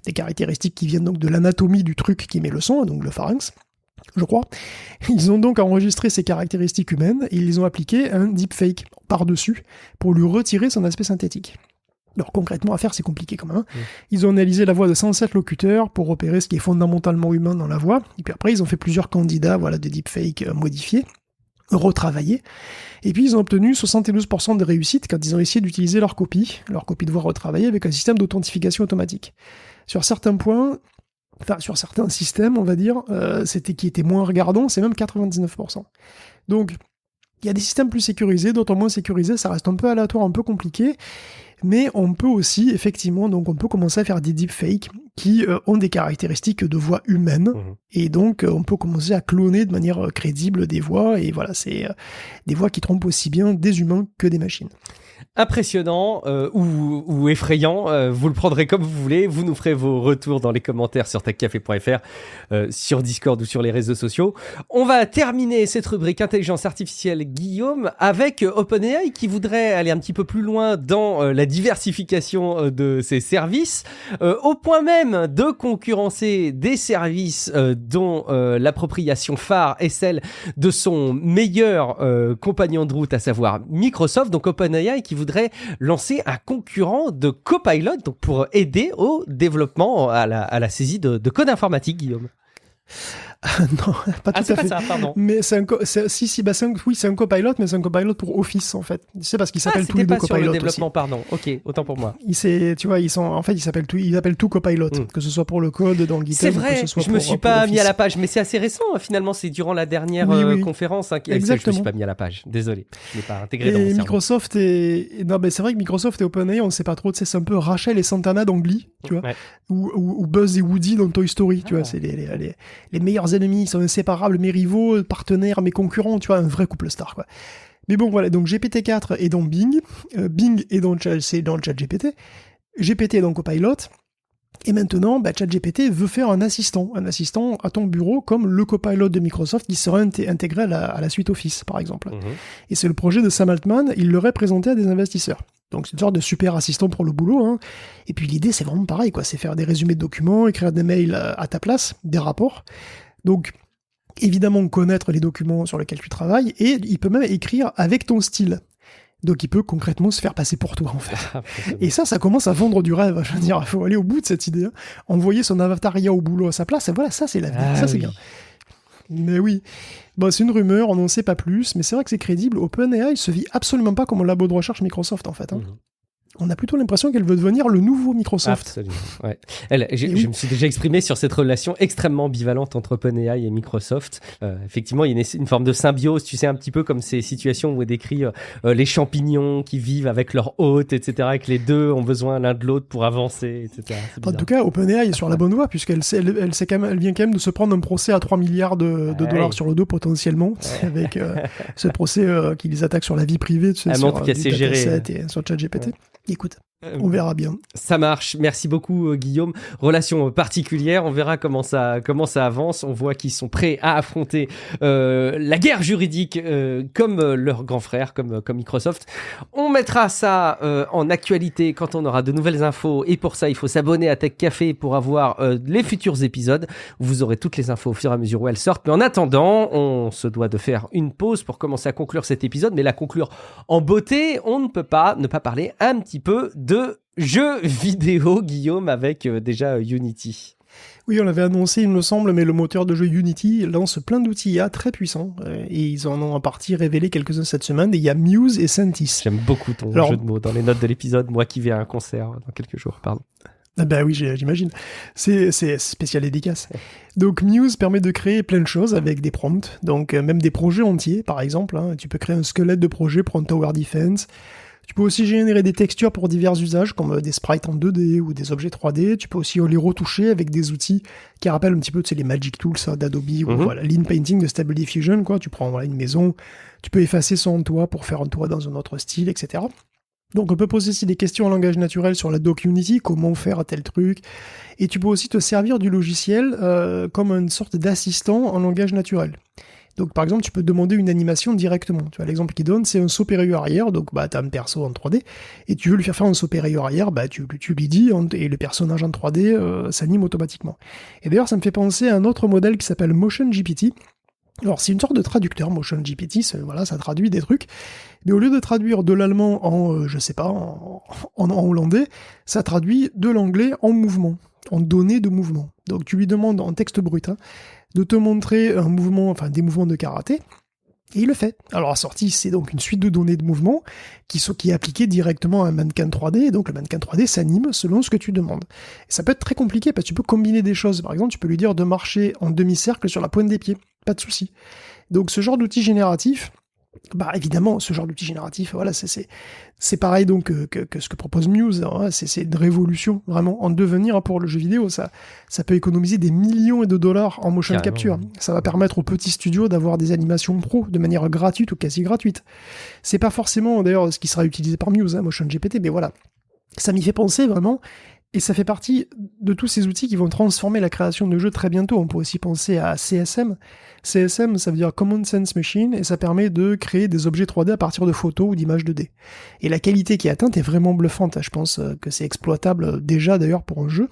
des caractéristiques qui viennent donc de l'anatomie du truc qui émet le son, donc le pharynx, je crois. Ils ont donc enregistré ces caractéristiques humaines et ils les ont appliquées à un deepfake par-dessus pour lui retirer son aspect synthétique. Alors concrètement, à faire, c'est compliqué quand même. Hein. Ils ont analysé la voix de 107 locuteurs pour repérer ce qui est fondamentalement humain dans la voix. Et puis après, ils ont fait plusieurs candidats de deepfake modifiés, retravaillés. Et puis, ils ont obtenu 72% de réussite quand ils ont essayé d'utiliser leur copie de voix retravaillée avec un système d'authentification automatique. Sur certains systèmes, on va dire, qui étaient moins regardants, c'est même 99%. Donc, il y a des systèmes plus sécurisés, d'autres moins sécurisés, ça reste un peu aléatoire, un peu compliqué. Mais on peut aussi, effectivement, donc on peut commencer à faire des deepfakes qui ont des caractéristiques de voix humaines, et donc on peut commencer à cloner de manière crédible des voix, et voilà, c'est des voix qui trompent aussi bien des humains que des machines. Impressionnant ou effrayant, vous le prendrez comme vous voulez, vous nous ferez vos retours dans les commentaires sur techcafé.fr, sur Discord ou sur les réseaux sociaux. On va terminer cette rubrique intelligence artificielle, Guillaume, avec OpenAI qui voudrait aller un petit peu plus loin dans la diversification de ses services, au point même de concurrencer des services dont l'appropriation phare est celle de son meilleur compagnon de route, à savoir Microsoft. Donc OpenAI qui voudrait lancer un concurrent de Copilot, donc pour aider au développement, à la saisie de code informatique, Guillaume. Non, pas tout à fait. Pas ça, pardon. Mais c'est un copilot, mais c'est un copilot pour Office en fait. C'est parce qu'il s'appelle tous les deux copilot. Sur le développement, aussi. Pardon. Ok, autant pour moi. Il s'appelle tout copilot, que ce soit pour le code dans GitHub. C'est vrai. Que ce soit je me suis pas mis à la page, mais c'est assez récent. Finalement, c'est durant la dernière conférence. Exactement. Je me suis pas mis à la page. Désolé, je l'ai pas intégré dans mon cerveau. Microsoft c'est vrai que Microsoft et OpenAI, on sait pas trop. C'est un peu Rachel et Santana dans Glee, tu vois, ou Buzz et Woody dans Toy Story, tu vois. C'est les meilleurs ennemis, ils sont inséparables, mes rivaux, partenaires, mes concurrents, tu vois, un vrai couple star, quoi. Mais bon, voilà, donc GPT-4 est dans Bing, Bing est dans ChatGPT, GPT est dans Copilot, et maintenant, ChatGPT veut faire un assistant à ton bureau, comme le Copilot de Microsoft qui sera intégré à la suite Office, par exemple. Et c'est le projet de Sam Altman, il l'aurait présenté à des investisseurs. Donc c'est une sorte de super assistant pour le boulot, hein. Et puis l'idée, c'est vraiment pareil, quoi. C'est faire des résumés de documents, écrire des mails à ta place, des rapports. Donc, évidemment, connaître les documents sur lesquels tu travailles, et il peut même écrire avec ton style. Donc il peut concrètement se faire passer pour toi, en fait. Et ça commence à vendre du rêve. Je veux dire, il faut aller au bout de cette idée. Hein. Envoyer son avatar IA au boulot à sa place, et voilà, ça c'est l'avenir, c'est bien. Mais oui, c'est une rumeur, on n'en sait pas plus, mais c'est vrai que c'est crédible. OpenAI se vit absolument pas comme un labo de recherche Microsoft, en fait. Hein. On a plutôt l'impression qu'elle veut devenir le nouveau Microsoft. Absolument, ouais. Je me suis déjà exprimé sur cette relation extrêmement ambivalente entre OpenAI et Microsoft. Effectivement, il y a une forme de symbiose, tu sais, un petit peu comme ces situations où elle décrit les champignons qui vivent avec leur hôte, etc., et que les deux ont besoin l'un de l'autre pour avancer, etc. En tout cas, OpenAI est sur la bonne voie, puisqu'elle vient quand même de se prendre un procès à 3 milliards de dollars sur le dos, potentiellement, avec ce procès qui les attaque sur la vie privée, tu sais, sur du dataset et sur ChatGPT. Écoute, on verra bien. Ça marche. Merci beaucoup, Guillaume. Relation particulière. On verra comment ça avance. On voit qu'ils sont prêts à affronter la guerre juridique comme leurs grands frères, comme Microsoft. On mettra ça en actualité quand on aura de nouvelles infos. Et pour ça, il faut s'abonner à Tech Café pour avoir les futurs épisodes. Vous aurez toutes les infos au fur et à mesure où elles sortent. Mais en attendant, on se doit de faire une pause pour commencer à conclure cet épisode. Mais la conclure en beauté, on ne peut pas ne pas parler un petit peu de jeux vidéo, Guillaume, avec déjà Unity. Oui, on l'avait annoncé, il me semble, mais le moteur de jeu Unity lance plein d'outils IA très puissants, et ils en ont en partie révélé quelques-uns cette semaine, et il y a Muse et Sentis. J'aime beaucoup ton jeu de mots dans les notes de l'épisode, moi qui vais à un concert dans quelques jours, pardon. Ah bah oui, j'imagine. C'est spécial dédicace. Donc Muse permet de créer plein de choses avec des prompts, donc même des projets entiers, par exemple. Hein. Tu peux créer un squelette de projet pour un tower defense. Tu peux aussi générer des textures pour divers usages, comme des sprites en 2D ou des objets 3D. Tu peux aussi les retoucher avec des outils qui rappellent un petit peu les Magic Tools d'Adobe, ou voilà, Lean Painting de Stable Diffusion, quoi. Tu prends une maison, tu peux effacer son toit pour faire un toit dans un autre style, etc. Donc on peut poser aussi des questions en langage naturel sur la doc Unity, comment faire tel truc, et tu peux aussi te servir du logiciel comme une sorte d'assistant en langage naturel. Donc par exemple, tu peux demander une animation directement. Tu vois, l'exemple qu'il donne, c'est un saut périlleux arrière, donc tu as un perso en 3D, et tu veux lui faire un saut périlleux arrière, tu lui dis, et le personnage en 3D s'anime automatiquement. Et d'ailleurs, ça me fait penser à un autre modèle qui s'appelle Motion GPT. Alors c'est une sorte de traducteur, Motion GPT, voilà, ça traduit des trucs, mais au lieu de traduire de l'allemand en, je sais pas, en hollandais, ça traduit de l'anglais en mouvement, en données de mouvement. Donc tu lui demandes en texte brut de te montrer un mouvement, enfin des mouvements de karaté, et il le fait. Alors la sortie, c'est donc une suite de données de mouvement qui est appliquée directement à un mannequin 3D, et donc le mannequin 3D s'anime selon ce que tu demandes. Et ça peut être très compliqué, parce que tu peux combiner des choses. Par exemple, tu peux lui dire de marcher en demi-cercle sur la pointe des pieds. Pas de souci. Donc ce genre d'outil génératif, évidemment, ce genre d'outil génératif, voilà, c'est pareil donc que ce que propose Muse, hein, c'est une révolution vraiment en devenir pour le jeu vidéo. Ça peut économiser des millions de dollars en motion capture. Ça va permettre aux petits studios d'avoir des animations pro de manière gratuite ou quasi gratuite. C'est pas forcément d'ailleurs ce qui sera utilisé par Muse, Motion GPT, mais voilà, ça m'y fait penser vraiment. Et ça fait partie de tous ces outils qui vont transformer la création de jeux très bientôt. On peut aussi penser à CSM. CSM, ça veut dire Common Sense Machine, et ça permet de créer des objets 3D à partir de photos ou d'images 2D. Et la qualité qui est atteinte est vraiment bluffante. Je pense que c'est exploitable déjà d'ailleurs pour un jeu.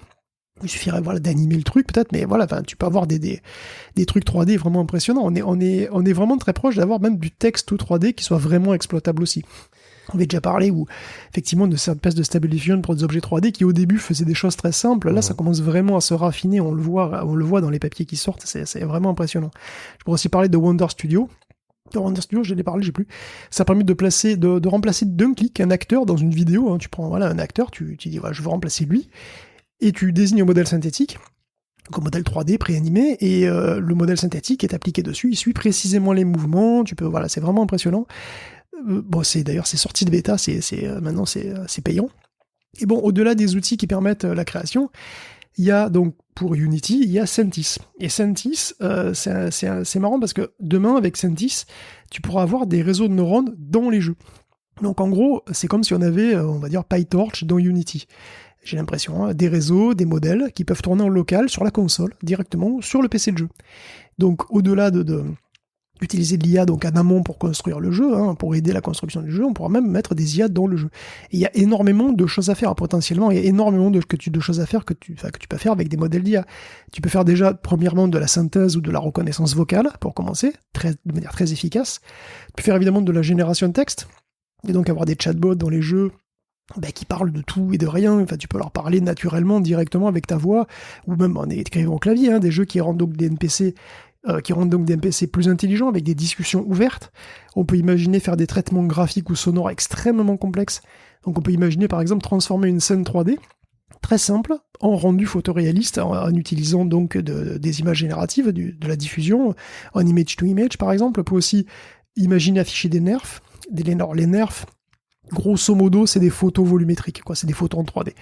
Il suffirait d'animer le truc peut-être, mais voilà, tu peux avoir des trucs 3D vraiment impressionnants. On est vraiment très proche d'avoir même du texte 3D qui soit vraiment exploitable aussi. On avait déjà parlé effectivement de cette espèce de Stable Diffusion pour des objets 3D qui au début faisaient des choses très simples. Là, ça commence vraiment à se raffiner. On le voit dans les papiers qui sortent. C'est vraiment impressionnant. Je pourrais aussi parler de Wonder Studio. Wonder Studio, je l'ai parlé, j'ai plus. Ça permet de remplacer d'un clic un acteur dans une vidéo. Hein. Tu prends un acteur, tu dis je veux remplacer lui, et tu désignes un modèle synthétique. Donc un modèle 3D préanimé, et le modèle synthétique est appliqué dessus. Il suit précisément les mouvements. C'est vraiment impressionnant. C'est sorti de bêta, maintenant c'est payant. Et bon, au-delà des outils qui permettent la création, il y a donc pour Unity, il y a Sentis. Et Sentis, c'est marrant parce que demain avec Sentis, tu pourras avoir des réseaux de neurones dans les jeux. Donc en gros, c'est comme si on avait, on va dire, PyTorch dans Unity. J'ai l'impression, des réseaux, des modèles qui peuvent tourner en local sur la console, directement sur le PC de jeu. Donc au-delà d'utiliser de l'IA donc en amont pour construire le jeu, pour aider la construction du jeu, on pourra même mettre des IA dans le jeu. Et il y a énormément de choses à faire, potentiellement, il y a énormément de choses à faire que tu peux faire avec des modèles d'IA. Tu peux faire déjà, premièrement, de la synthèse ou de la reconnaissance vocale, pour commencer, de manière très efficace. Tu peux faire évidemment de la génération de texte, et donc avoir des chatbots dans les jeux, qui parlent de tout et de rien. Enfin, tu peux leur parler naturellement, directement avec ta voix, ou même en écrivant au clavier, des jeux qui rendent donc des NPC plus intelligents avec des discussions ouvertes. On peut imaginer faire des traitements graphiques ou sonores extrêmement complexes. Donc on peut imaginer par exemple transformer une scène 3D très simple en rendu photoréaliste en utilisant donc des images génératives, de la diffusion, en image to image par exemple. On peut aussi imaginer afficher des nerfs. Les nerfs, grosso modo, c'est des photos volumétriques, c'est des photos en 3D.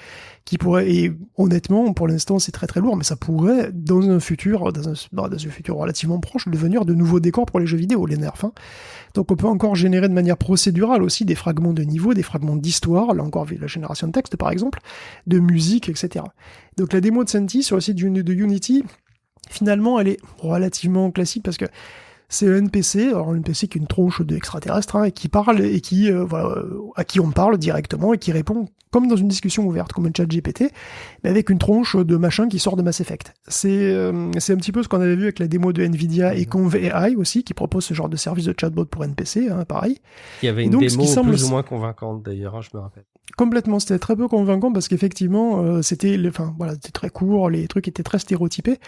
Qui pourraient, et honnêtement, pour l'instant, c'est très très lourd, mais ça pourrait, dans un futur relativement proche, devenir de nouveaux décors pour les jeux vidéo, les nerfs. Donc on peut encore générer de manière procédurale aussi des fragments de niveau, des fragments d'histoire, là encore la génération de texte par exemple, de musique, etc. Donc la démo de Sentis sur le site de Unity, finalement, elle est relativement classique parce que c'est un NPC, alors un NPC qui est une tronche d'extraterrestre, et qui parle, et à qui on parle directement, et qui répond comme dans une discussion ouverte, comme un chat GPT, mais avec une tronche de machin qui sort de Mass Effect. C'est un petit peu ce qu'on avait vu avec la démo de Nvidia et Conv.ai aussi, qui propose ce genre de service de chatbot pour NPC, pareil. Il y avait une démo plus ou moins convaincante d'ailleurs, je me rappelle. Complètement, c'était très peu convaincant parce qu'effectivement, c'était très court, les trucs étaient très stéréotypés.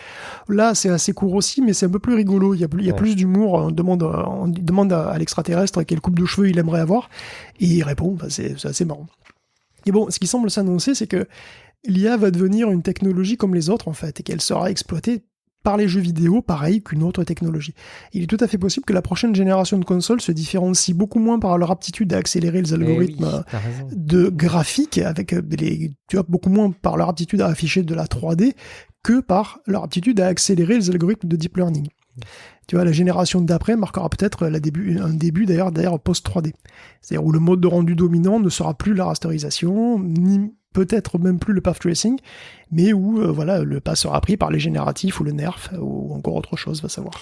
Là, c'est assez court aussi, mais c'est un peu plus rigolo. Il y a plus d'humour. On demande à l'extraterrestre quelle coupe de cheveux il aimerait avoir, et il répond. C'est assez marrant. Et bon, ce qui semble s'annoncer, c'est que l'IA va devenir une technologie comme les autres, en fait, et qu'elle sera exploitée par les jeux vidéo, pareil qu'une autre technologie. Il est tout à fait possible que la prochaine génération de consoles se différencie beaucoup moins par leur aptitude à accélérer les algorithmes de graphique, beaucoup moins par leur aptitude à afficher de la 3D, que par leur aptitude à accélérer les algorithmes de deep learning. Tu vois, la génération d'après marquera peut-être un début d'ailleurs post-3D. C'est-à-dire où le mode de rendu dominant ne sera plus la rasterisation, ni peut-être même plus le path tracing, mais où le pas sera pris par les génératifs ou le nerf ou encore autre chose, va savoir.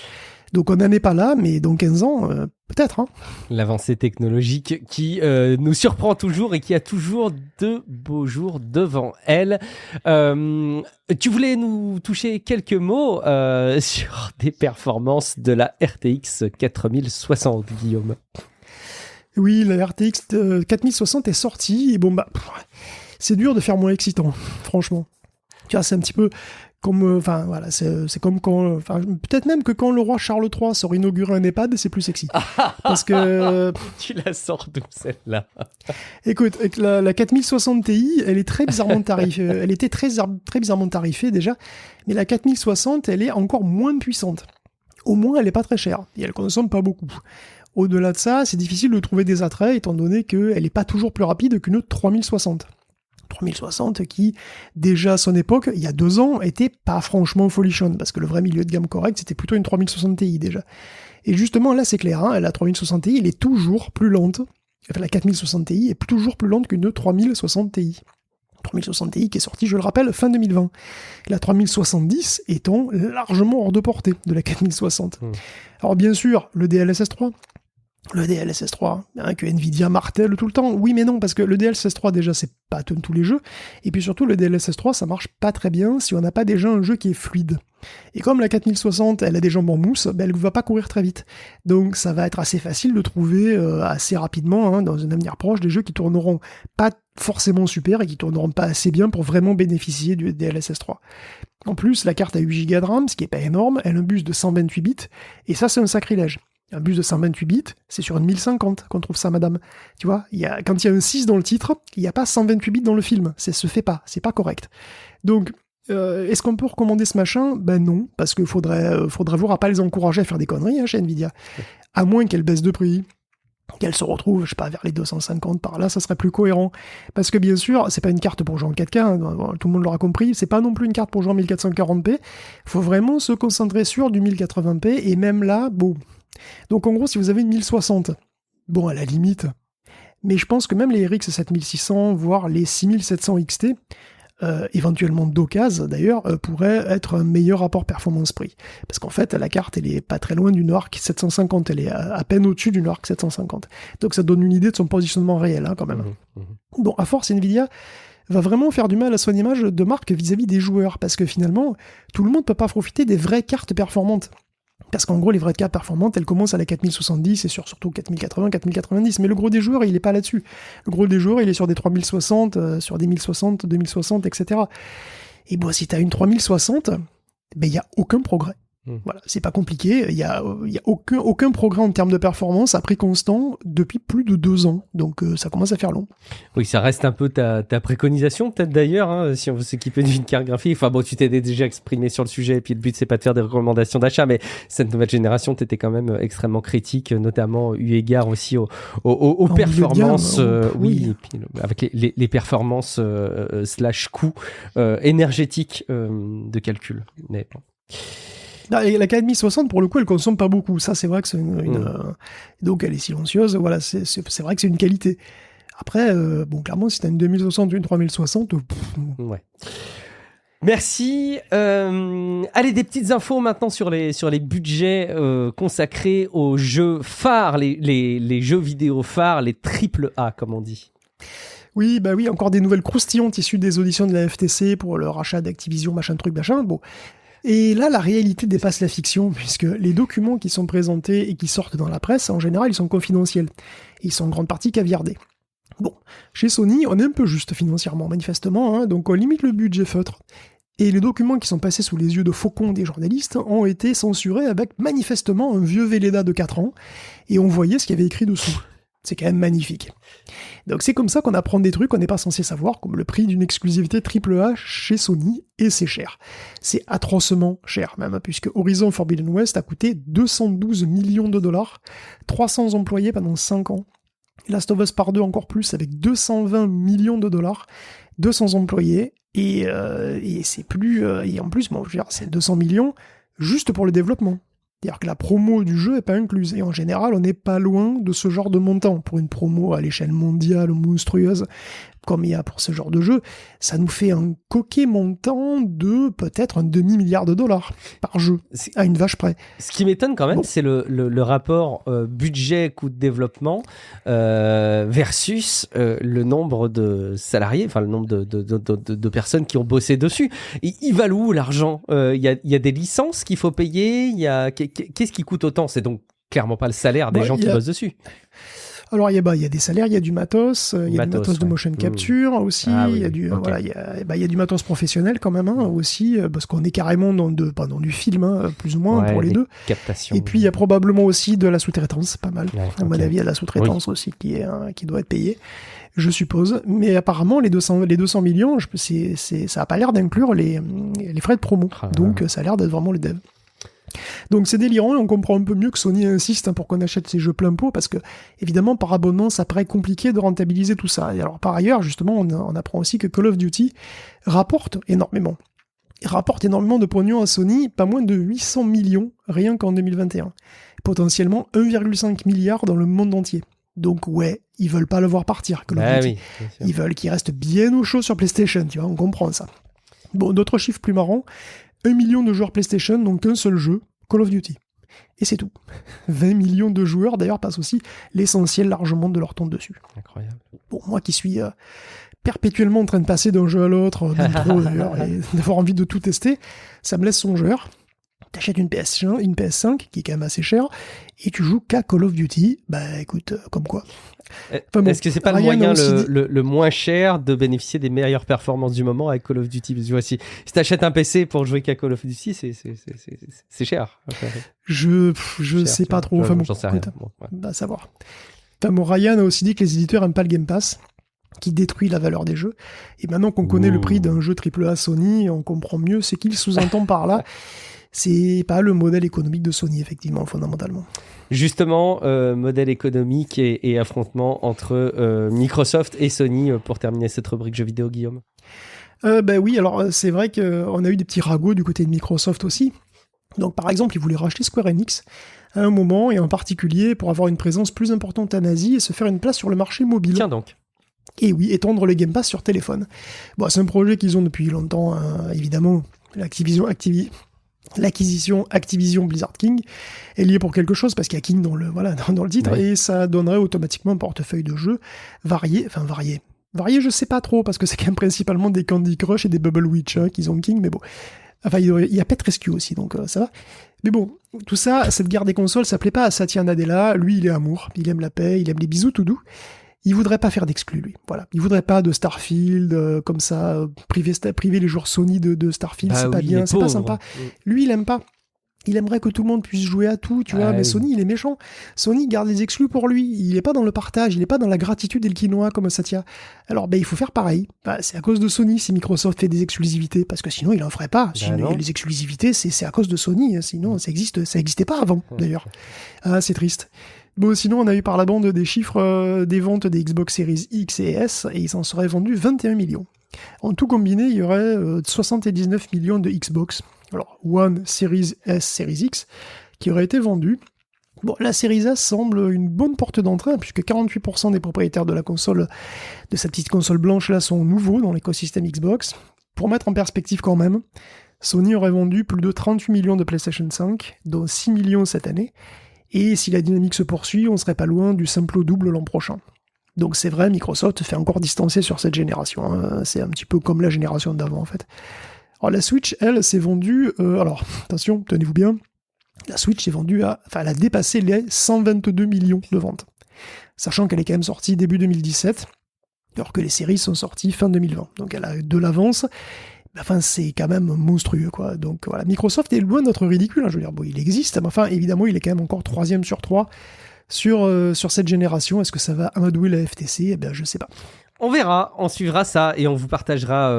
Donc on n'en est pas là, mais dans 15 ans, peut-être. Hein. L'avancée technologique qui nous surprend toujours et qui a toujours de beaux jours devant elle. Tu voulais nous toucher quelques mots sur des performances de la RTX 4060, Guillaume. Oui, la RTX 4060 est sortie, et bon, c'est dur de faire moins excitant, franchement. Tu vois, c'est un petit peu comme, c'est comme quand, peut-être même que quand le roi Charles III sort inaugurer un EHPAD, c'est plus sexy. Parce que... Tu la sors d'où, celle-là? Écoute, avec la 4060 Ti, elle est très bizarrement tarifée. Elle était très bizarrement tarifée déjà, mais la 4060, elle est encore moins puissante. Au moins, elle est pas très chère, et elle consomme pas beaucoup. Au-delà de ça, c'est difficile de trouver des attraits, étant donné qu'elle est pas toujours plus rapide qu'une 3060. 3060 qui, déjà à son époque, il y a 2 ans, était pas franchement folichonne, parce que le vrai milieu de gamme correct, c'était plutôt une 3060 Ti déjà. Et justement, là c'est clair, hein, la 3060 Ti, elle est toujours plus lente, enfin la 4060 Ti est toujours plus lente qu'une 3060 Ti. 3060 Ti qui est sortie, je le rappelle, fin 2020. La 3070 étant largement hors de portée de la 4060. Alors bien sûr, le DLSS 3, que Nvidia martèle tout le temps. Oui, mais non, parce que le DLSS 3, déjà, c'est pas tous les jeux. Et puis surtout, le DLSS 3, ça marche pas très bien si on n'a pas déjà un jeu qui est fluide. Et comme la 4060, elle a des jambes en mousse, elle ne va pas courir très vite. Donc ça va être assez facile de trouver assez rapidement, dans un avenir proche, des jeux qui tourneront pas forcément super et qui tourneront pas assez bien pour vraiment bénéficier du DLSS 3. En plus, la carte a 8 Go de RAM, ce qui est pas énorme, elle a un bus de 128 bits, et ça, c'est un sacrilège. Un bus de 128 bits, c'est sur une 1050 qu'on trouve ça, madame. Tu vois, quand il y a un 6 dans le titre, il n'y a pas 128 bits dans le film. Ça se fait pas, c'est pas correct. Donc, est-ce qu'on peut recommander ce machin ? Ben non, parce qu'il faudrait voir à pas les encourager à faire des conneries chez Nvidia. À moins qu'elle baisse de prix, qu'elle se retrouve, je sais pas, vers les 250 par là, ça serait plus cohérent. Parce que bien sûr, c'est pas une carte pour jouer en 4K, hein, tout le monde l'aura compris, c'est pas non plus une carte pour jouer en 1440p. Faut vraiment se concentrer sur du 1080p, et même là, bon... Donc en gros, si vous avez une 1060, bon, à la limite, mais je pense que même les RX 7600, voire les 6700 XT, éventuellement d'occasion d'ailleurs, pourraient être un meilleur rapport performance-prix. Parce qu'en fait, la carte, elle est pas très loin d'une ARC 750, elle est à peine au-dessus d'une ARC 750. Donc ça donne une idée de son positionnement réel, quand même. Bon, à force, Nvidia va vraiment faire du mal à son image de marque vis-à-vis des joueurs, parce que finalement, tout le monde peut pas profiter des vraies cartes performantes. Parce qu'en gros, les vraies cartes performantes, elles commencent à la 4070 et surtout 4080, 4090. Mais le gros des joueurs, il est pas là-dessus. Le gros des joueurs, il est sur des 3060, sur des 1060, 2060, etc. Et bon, si t'as une 3060, ben, il y a aucun progrès. Voilà, c'est pas compliqué, il y a aucun progrès en termes de performance à prix constant depuis plus de 2 ans, donc ça commence à faire long. Oui, ça reste un peu ta préconisation peut-être d'ailleurs, hein, si on veut s'équiper d'une carte graphique. Enfin bon, tu t'es déjà exprimé sur le sujet, et puis le but c'est pas de faire des recommandations d'achat, mais cette nouvelle génération, t'étais quand même extrêmement critique, notamment eu égard aussi aux performances, oui, et puis avec les performances / coûts énergétiques de calcul. Mais bon. La 4060, pour le coup, elle consomme pas beaucoup. Ça, c'est vrai que c'est donc elle est silencieuse. Voilà, c'est vrai que c'est une qualité. Après, bon, clairement, si t'as une 2060 ou une 3060... Ouais. Merci. Allez, des petites infos maintenant sur les budgets consacrés aux jeux phares, les jeux vidéo phares, les AAA, comme on dit. Oui, bah oui, encore des nouvelles croustillantes issues des auditions de la FTC pour le rachat d'Activision, machin. Bon... Et là, la réalité dépasse la fiction, puisque les documents qui sont présentés et qui sortent dans la presse, en général, ils sont confidentiels. Ils sont en grande partie caviardés. Bon, chez Sony, on est un peu juste financièrement, manifestement, hein, donc on limite le budget feutre. Et les documents qui sont passés sous les yeux de faucons des journalistes ont été censurés avec manifestement un vieux Velleda de 4 ans, et on voyait ce qu'il y avait écrit dessous. C'est quand même magnifique. Donc c'est comme ça qu'on apprend des trucs qu'on n'est pas censé savoir, comme le prix d'une exclusivité AAA chez Sony, et c'est cher. C'est atrocement cher même, puisque Horizon Forbidden West a coûté 212 millions de dollars, 300 employés pendant 5 ans. Last of Us Part 2 encore plus, avec 220 millions de dollars, 200 employés, et c'est plus... et en plus, bon, je veux dire, c'est 200 millions juste pour le développement. C'est-à-dire que la promo du jeu n'est pas incluse. Et en général, on n'est pas loin de ce genre de montant. Pour une promo à l'échelle mondiale monstrueuse, comme il y a pour ce genre de jeu, ça nous fait un coquet montant de peut-être un demi-milliard de dollars par jeu, à une vache près. Ce qui m'étonne quand même, c'est le rapport budget-coût de développement versus le nombre de salariés, enfin le nombre de personnes qui ont bossé dessus. Il va où l'argent? Il y a des licences qu'il faut payer, qu'est-ce qui coûte autant? C'est donc clairement pas le salaire des gens qui bossent dessus. Alors, il y a des salaires, il y a du matos, il y a du matos de motion capture aussi, il y a du, voilà, il y a du matos professionnel quand même, hein, aussi, parce qu'on est carrément dans du film, hein, plus ou moins, pour les deux. Captation. Et puis, il y a probablement aussi de la sous-traitance, pas mal. À mon avis, il y a de la sous-traitance aussi qui doit être payée, je suppose. Mais apparemment, les 200 millions, ça a pas l'air d'inclure les frais de promo. Donc, ça a l'air d'être vraiment les devs. Donc c'est délirant et on comprend un peu mieux que Sony insiste pour qu'on achète ces jeux plein pot parce que évidemment par abonnement ça paraît compliqué de rentabiliser tout ça. Et alors par ailleurs justement on apprend aussi que Call of Duty rapporte énormément. Il rapporte énormément de pognon à Sony, pas moins de 800 millions rien qu'en 2021. Potentiellement 1,5 milliard dans le monde entier. Donc ouais, ils veulent pas le voir partir, Call of Duty. Oui, ils veulent qu'il reste bien au chaud sur PlayStation, tu vois, on comprend ça. Bon, d'autres chiffres plus marrants. 1 million de joueurs PlayStation, donc qu'un seul jeu, Call of Duty. Et c'est tout. 20 millions de joueurs, d'ailleurs, passent aussi l'essentiel largement de leur temps dessus. Incroyable. Bon, moi qui suis perpétuellement en train de passer d'un jeu à l'autre, d'intro d'ailleurs, et d'avoir envie de tout tester, ça me laisse songeur. T'achètes une PS5, qui est quand même assez chère, et tu joues qu'à Call of Duty, bah écoute, comme quoi. Enfin, bon, est-ce que c'est pas le moyen le moins cher de bénéficier des meilleures performances du moment avec Call of Duty? Parce que si t'achètes un PC pour jouer qu'à Call of Duty, c'est cher. Je sais pas trop. Enfin bon, j'en sais rien. Bon, ouais. Bah, savoir. Enfin bon, Ryan a aussi dit que les éditeurs aiment pas le Game Pass, qui détruit la valeur des jeux. Et maintenant qu'on connaît le prix d'un jeu AAA Sony, on comprend mieux ce qu'il sous-entend par là. C'est pas le modèle économique de Sony, effectivement, fondamentalement. Justement, modèle économique et affrontement entre Microsoft et Sony pour terminer cette rubrique jeux vidéo, Guillaume. Ben oui, alors c'est vrai qu'on a eu des petits ragots du côté de Microsoft aussi. Donc par exemple, ils voulaient racheter Square Enix à un moment, et en particulier pour avoir une présence plus importante en Asie et se faire une place sur le marché mobile. Tiens donc. Et oui, étendre le Game Pass sur téléphone. Bon, c'est un projet qu'ils ont depuis longtemps, hein, évidemment. L'acquisition Activision Blizzard King est liée pour quelque chose parce qu'il y a King dans le titre, ouais. Et ça donnerait automatiquement un portefeuille de jeux varié, je sais pas trop parce que c'est quand même principalement des Candy Crush et des Bubble Witch qu'ils ont King, mais bon, enfin il y a Petrescu aussi, donc ça va. Mais bon, tout ça, cette guerre des consoles, ça plaît pas à Satya Nadella. Lui il est amour, il aime la paix, il aime les bisous tout doux. Il voudrait pas faire d'exclus, lui. Voilà. Il voudrait pas de Starfield, comme ça, priver les joueurs Sony de Starfield, c'est pas bien, c'est pas sympa. Lui, il aime pas. Il aimerait que tout le monde puisse jouer à tout, tu vois, mais Sony, il est méchant. Sony garde les exclus pour lui. Il est pas dans le partage, il est pas dans la gratitude et le quinoa comme Satya. Alors, il faut faire pareil. C'est à cause de Sony si Microsoft fait des exclusivités, parce que sinon, il en ferait pas. Sinon, les exclusivités, c'est à cause de Sony. Sinon, ça existait pas avant, d'ailleurs. Ah, c'est triste. Bon, sinon, on a eu par la bande des chiffres des ventes des Xbox Series X et S, et ils s'en seraient vendus 21 millions. En tout combiné, il y aurait 79 millions de Xbox. Alors, One, Series S, Series X, qui auraient été vendus. Bon, la Series S semble une bonne porte d'entrée, puisque 48% des propriétaires de la console, de cette petite console blanche-là, sont nouveaux dans l'écosystème Xbox. Pour mettre en perspective quand même, Sony aurait vendu plus de 38 millions de PlayStation 5, dont 6 millions cette année. Et si la dynamique se poursuit, on serait pas loin du simple au double l'an prochain. Donc c'est vrai, Microsoft fait encore distancer sur cette génération. Hein. C'est un petit peu comme la génération d'avant, en fait. Alors la Switch, elle, s'est vendue... alors, attention, tenez-vous bien. La Switch s'est vendue elle a dépassé les 122 millions de ventes. Sachant qu'elle est quand même sortie début 2017. alors que les séries sont sorties fin 2020. Donc elle a de l'avance. Enfin, c'est quand même monstrueux, quoi. Donc voilà, Microsoft est loin d'être ridicule, hein. Je veux dire, bon, il existe, mais enfin, évidemment, il est quand même encore 3e sur 3 sur cette génération. Est-ce que ça va amadouer la FTC ? Eh bien, je sais pas. On verra, on suivra ça et on vous partagera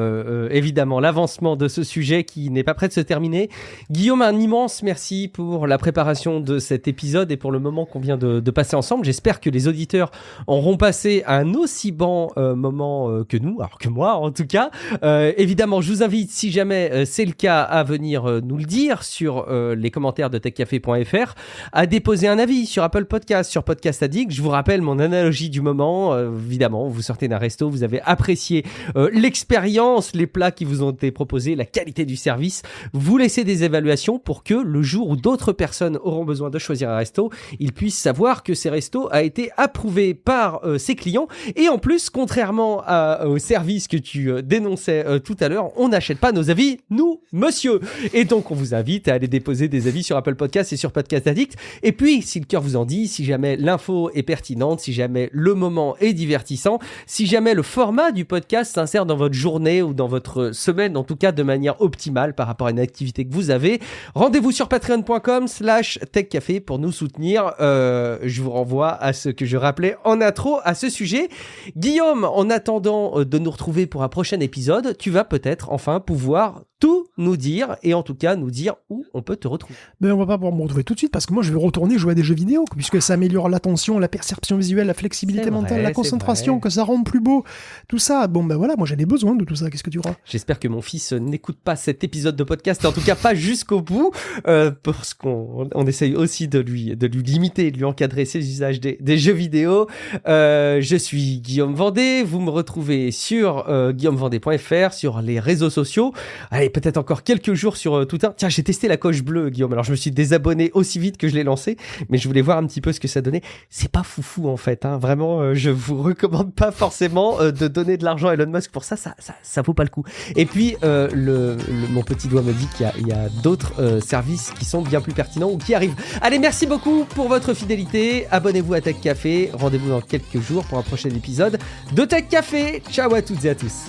évidemment l'avancement de ce sujet qui n'est pas prêt de se terminer. Guillaume, un immense merci pour la préparation de cet épisode et pour le moment qu'on vient de passer ensemble. J'espère que les auditeurs auront passé un aussi bon moment que nous, alors que moi en tout cas. Évidemment, je vous invite, si jamais c'est le cas, à venir nous le dire sur les commentaires de techcafé.fr, à déposer un avis sur Apple Podcast, sur Podcast Addict. Je vous rappelle mon analogie du moment. Évidemment, vous sortez d'un resto, vous avez apprécié l'expérience, les plats qui vous ont été proposés, la qualité du service, vous laissez des évaluations pour que le jour où d'autres personnes auront besoin de choisir un resto, ils puissent savoir que ces restos a été approuvé par ses clients. Et en plus, contrairement au service que tu dénonçais tout à l'heure, on n'achète pas nos avis, nous, monsieur. Et donc, on vous invite à aller déposer des avis sur Apple Podcast et sur Podcast Addict. Et puis, si le cœur vous en dit, si jamais l'info est pertinente, si jamais le moment est divertissant, si jamais le format du podcast s'insère dans votre journée ou dans votre semaine, en tout cas de manière optimale par rapport à une activité que vous avez, rendez-vous sur patreon.com/techcafé pour nous soutenir. Je vous renvoie à ce que je rappelais en intro à ce sujet. Guillaume, en attendant de nous retrouver pour un prochain épisode, tu vas peut-être enfin pouvoir tout nous dire et en tout cas nous dire où on peut te retrouver. Ben, on va pas pouvoir me retrouver tout de suite parce que moi je vais retourner jouer à des jeux vidéo puisque ça améliore l'attention, la perception visuelle, la flexibilité mentale, la concentration, que ça rend plus beau, tout ça. Bon ben voilà, moi j'avais besoin de tout ça, qu'est-ce que tu crois ? J'espère que mon fils n'écoute pas cet épisode de podcast, en tout cas pas jusqu'au bout, parce qu'on essaye aussi de lui limiter, de lui encadrer ses usages des jeux vidéo. Je suis Guillaume Vendée, vous me retrouvez sur guillaumevendée.fr, sur les réseaux sociaux. Allez, peut-être encore quelques jours sur Twitter. Tiens, j'ai testé la coche bleue, Guillaume. Alors, je me suis désabonné aussi vite que je l'ai lancé, mais je voulais voir un petit peu ce que ça donnait. C'est pas foufou, en fait, hein. Vraiment, je vous recommande pas forcément de donner de l'argent à Elon Musk pour ça. Ça vaut pas le coup. Et puis, mon petit doigt me dit qu'il y a d'autres services qui sont bien plus pertinents ou qui arrivent. Allez, merci beaucoup pour votre fidélité. Abonnez-vous à Tech Café. Rendez-vous dans quelques jours pour un prochain épisode de Tech Café. Ciao à toutes et à tous.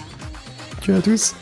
Ciao à tous.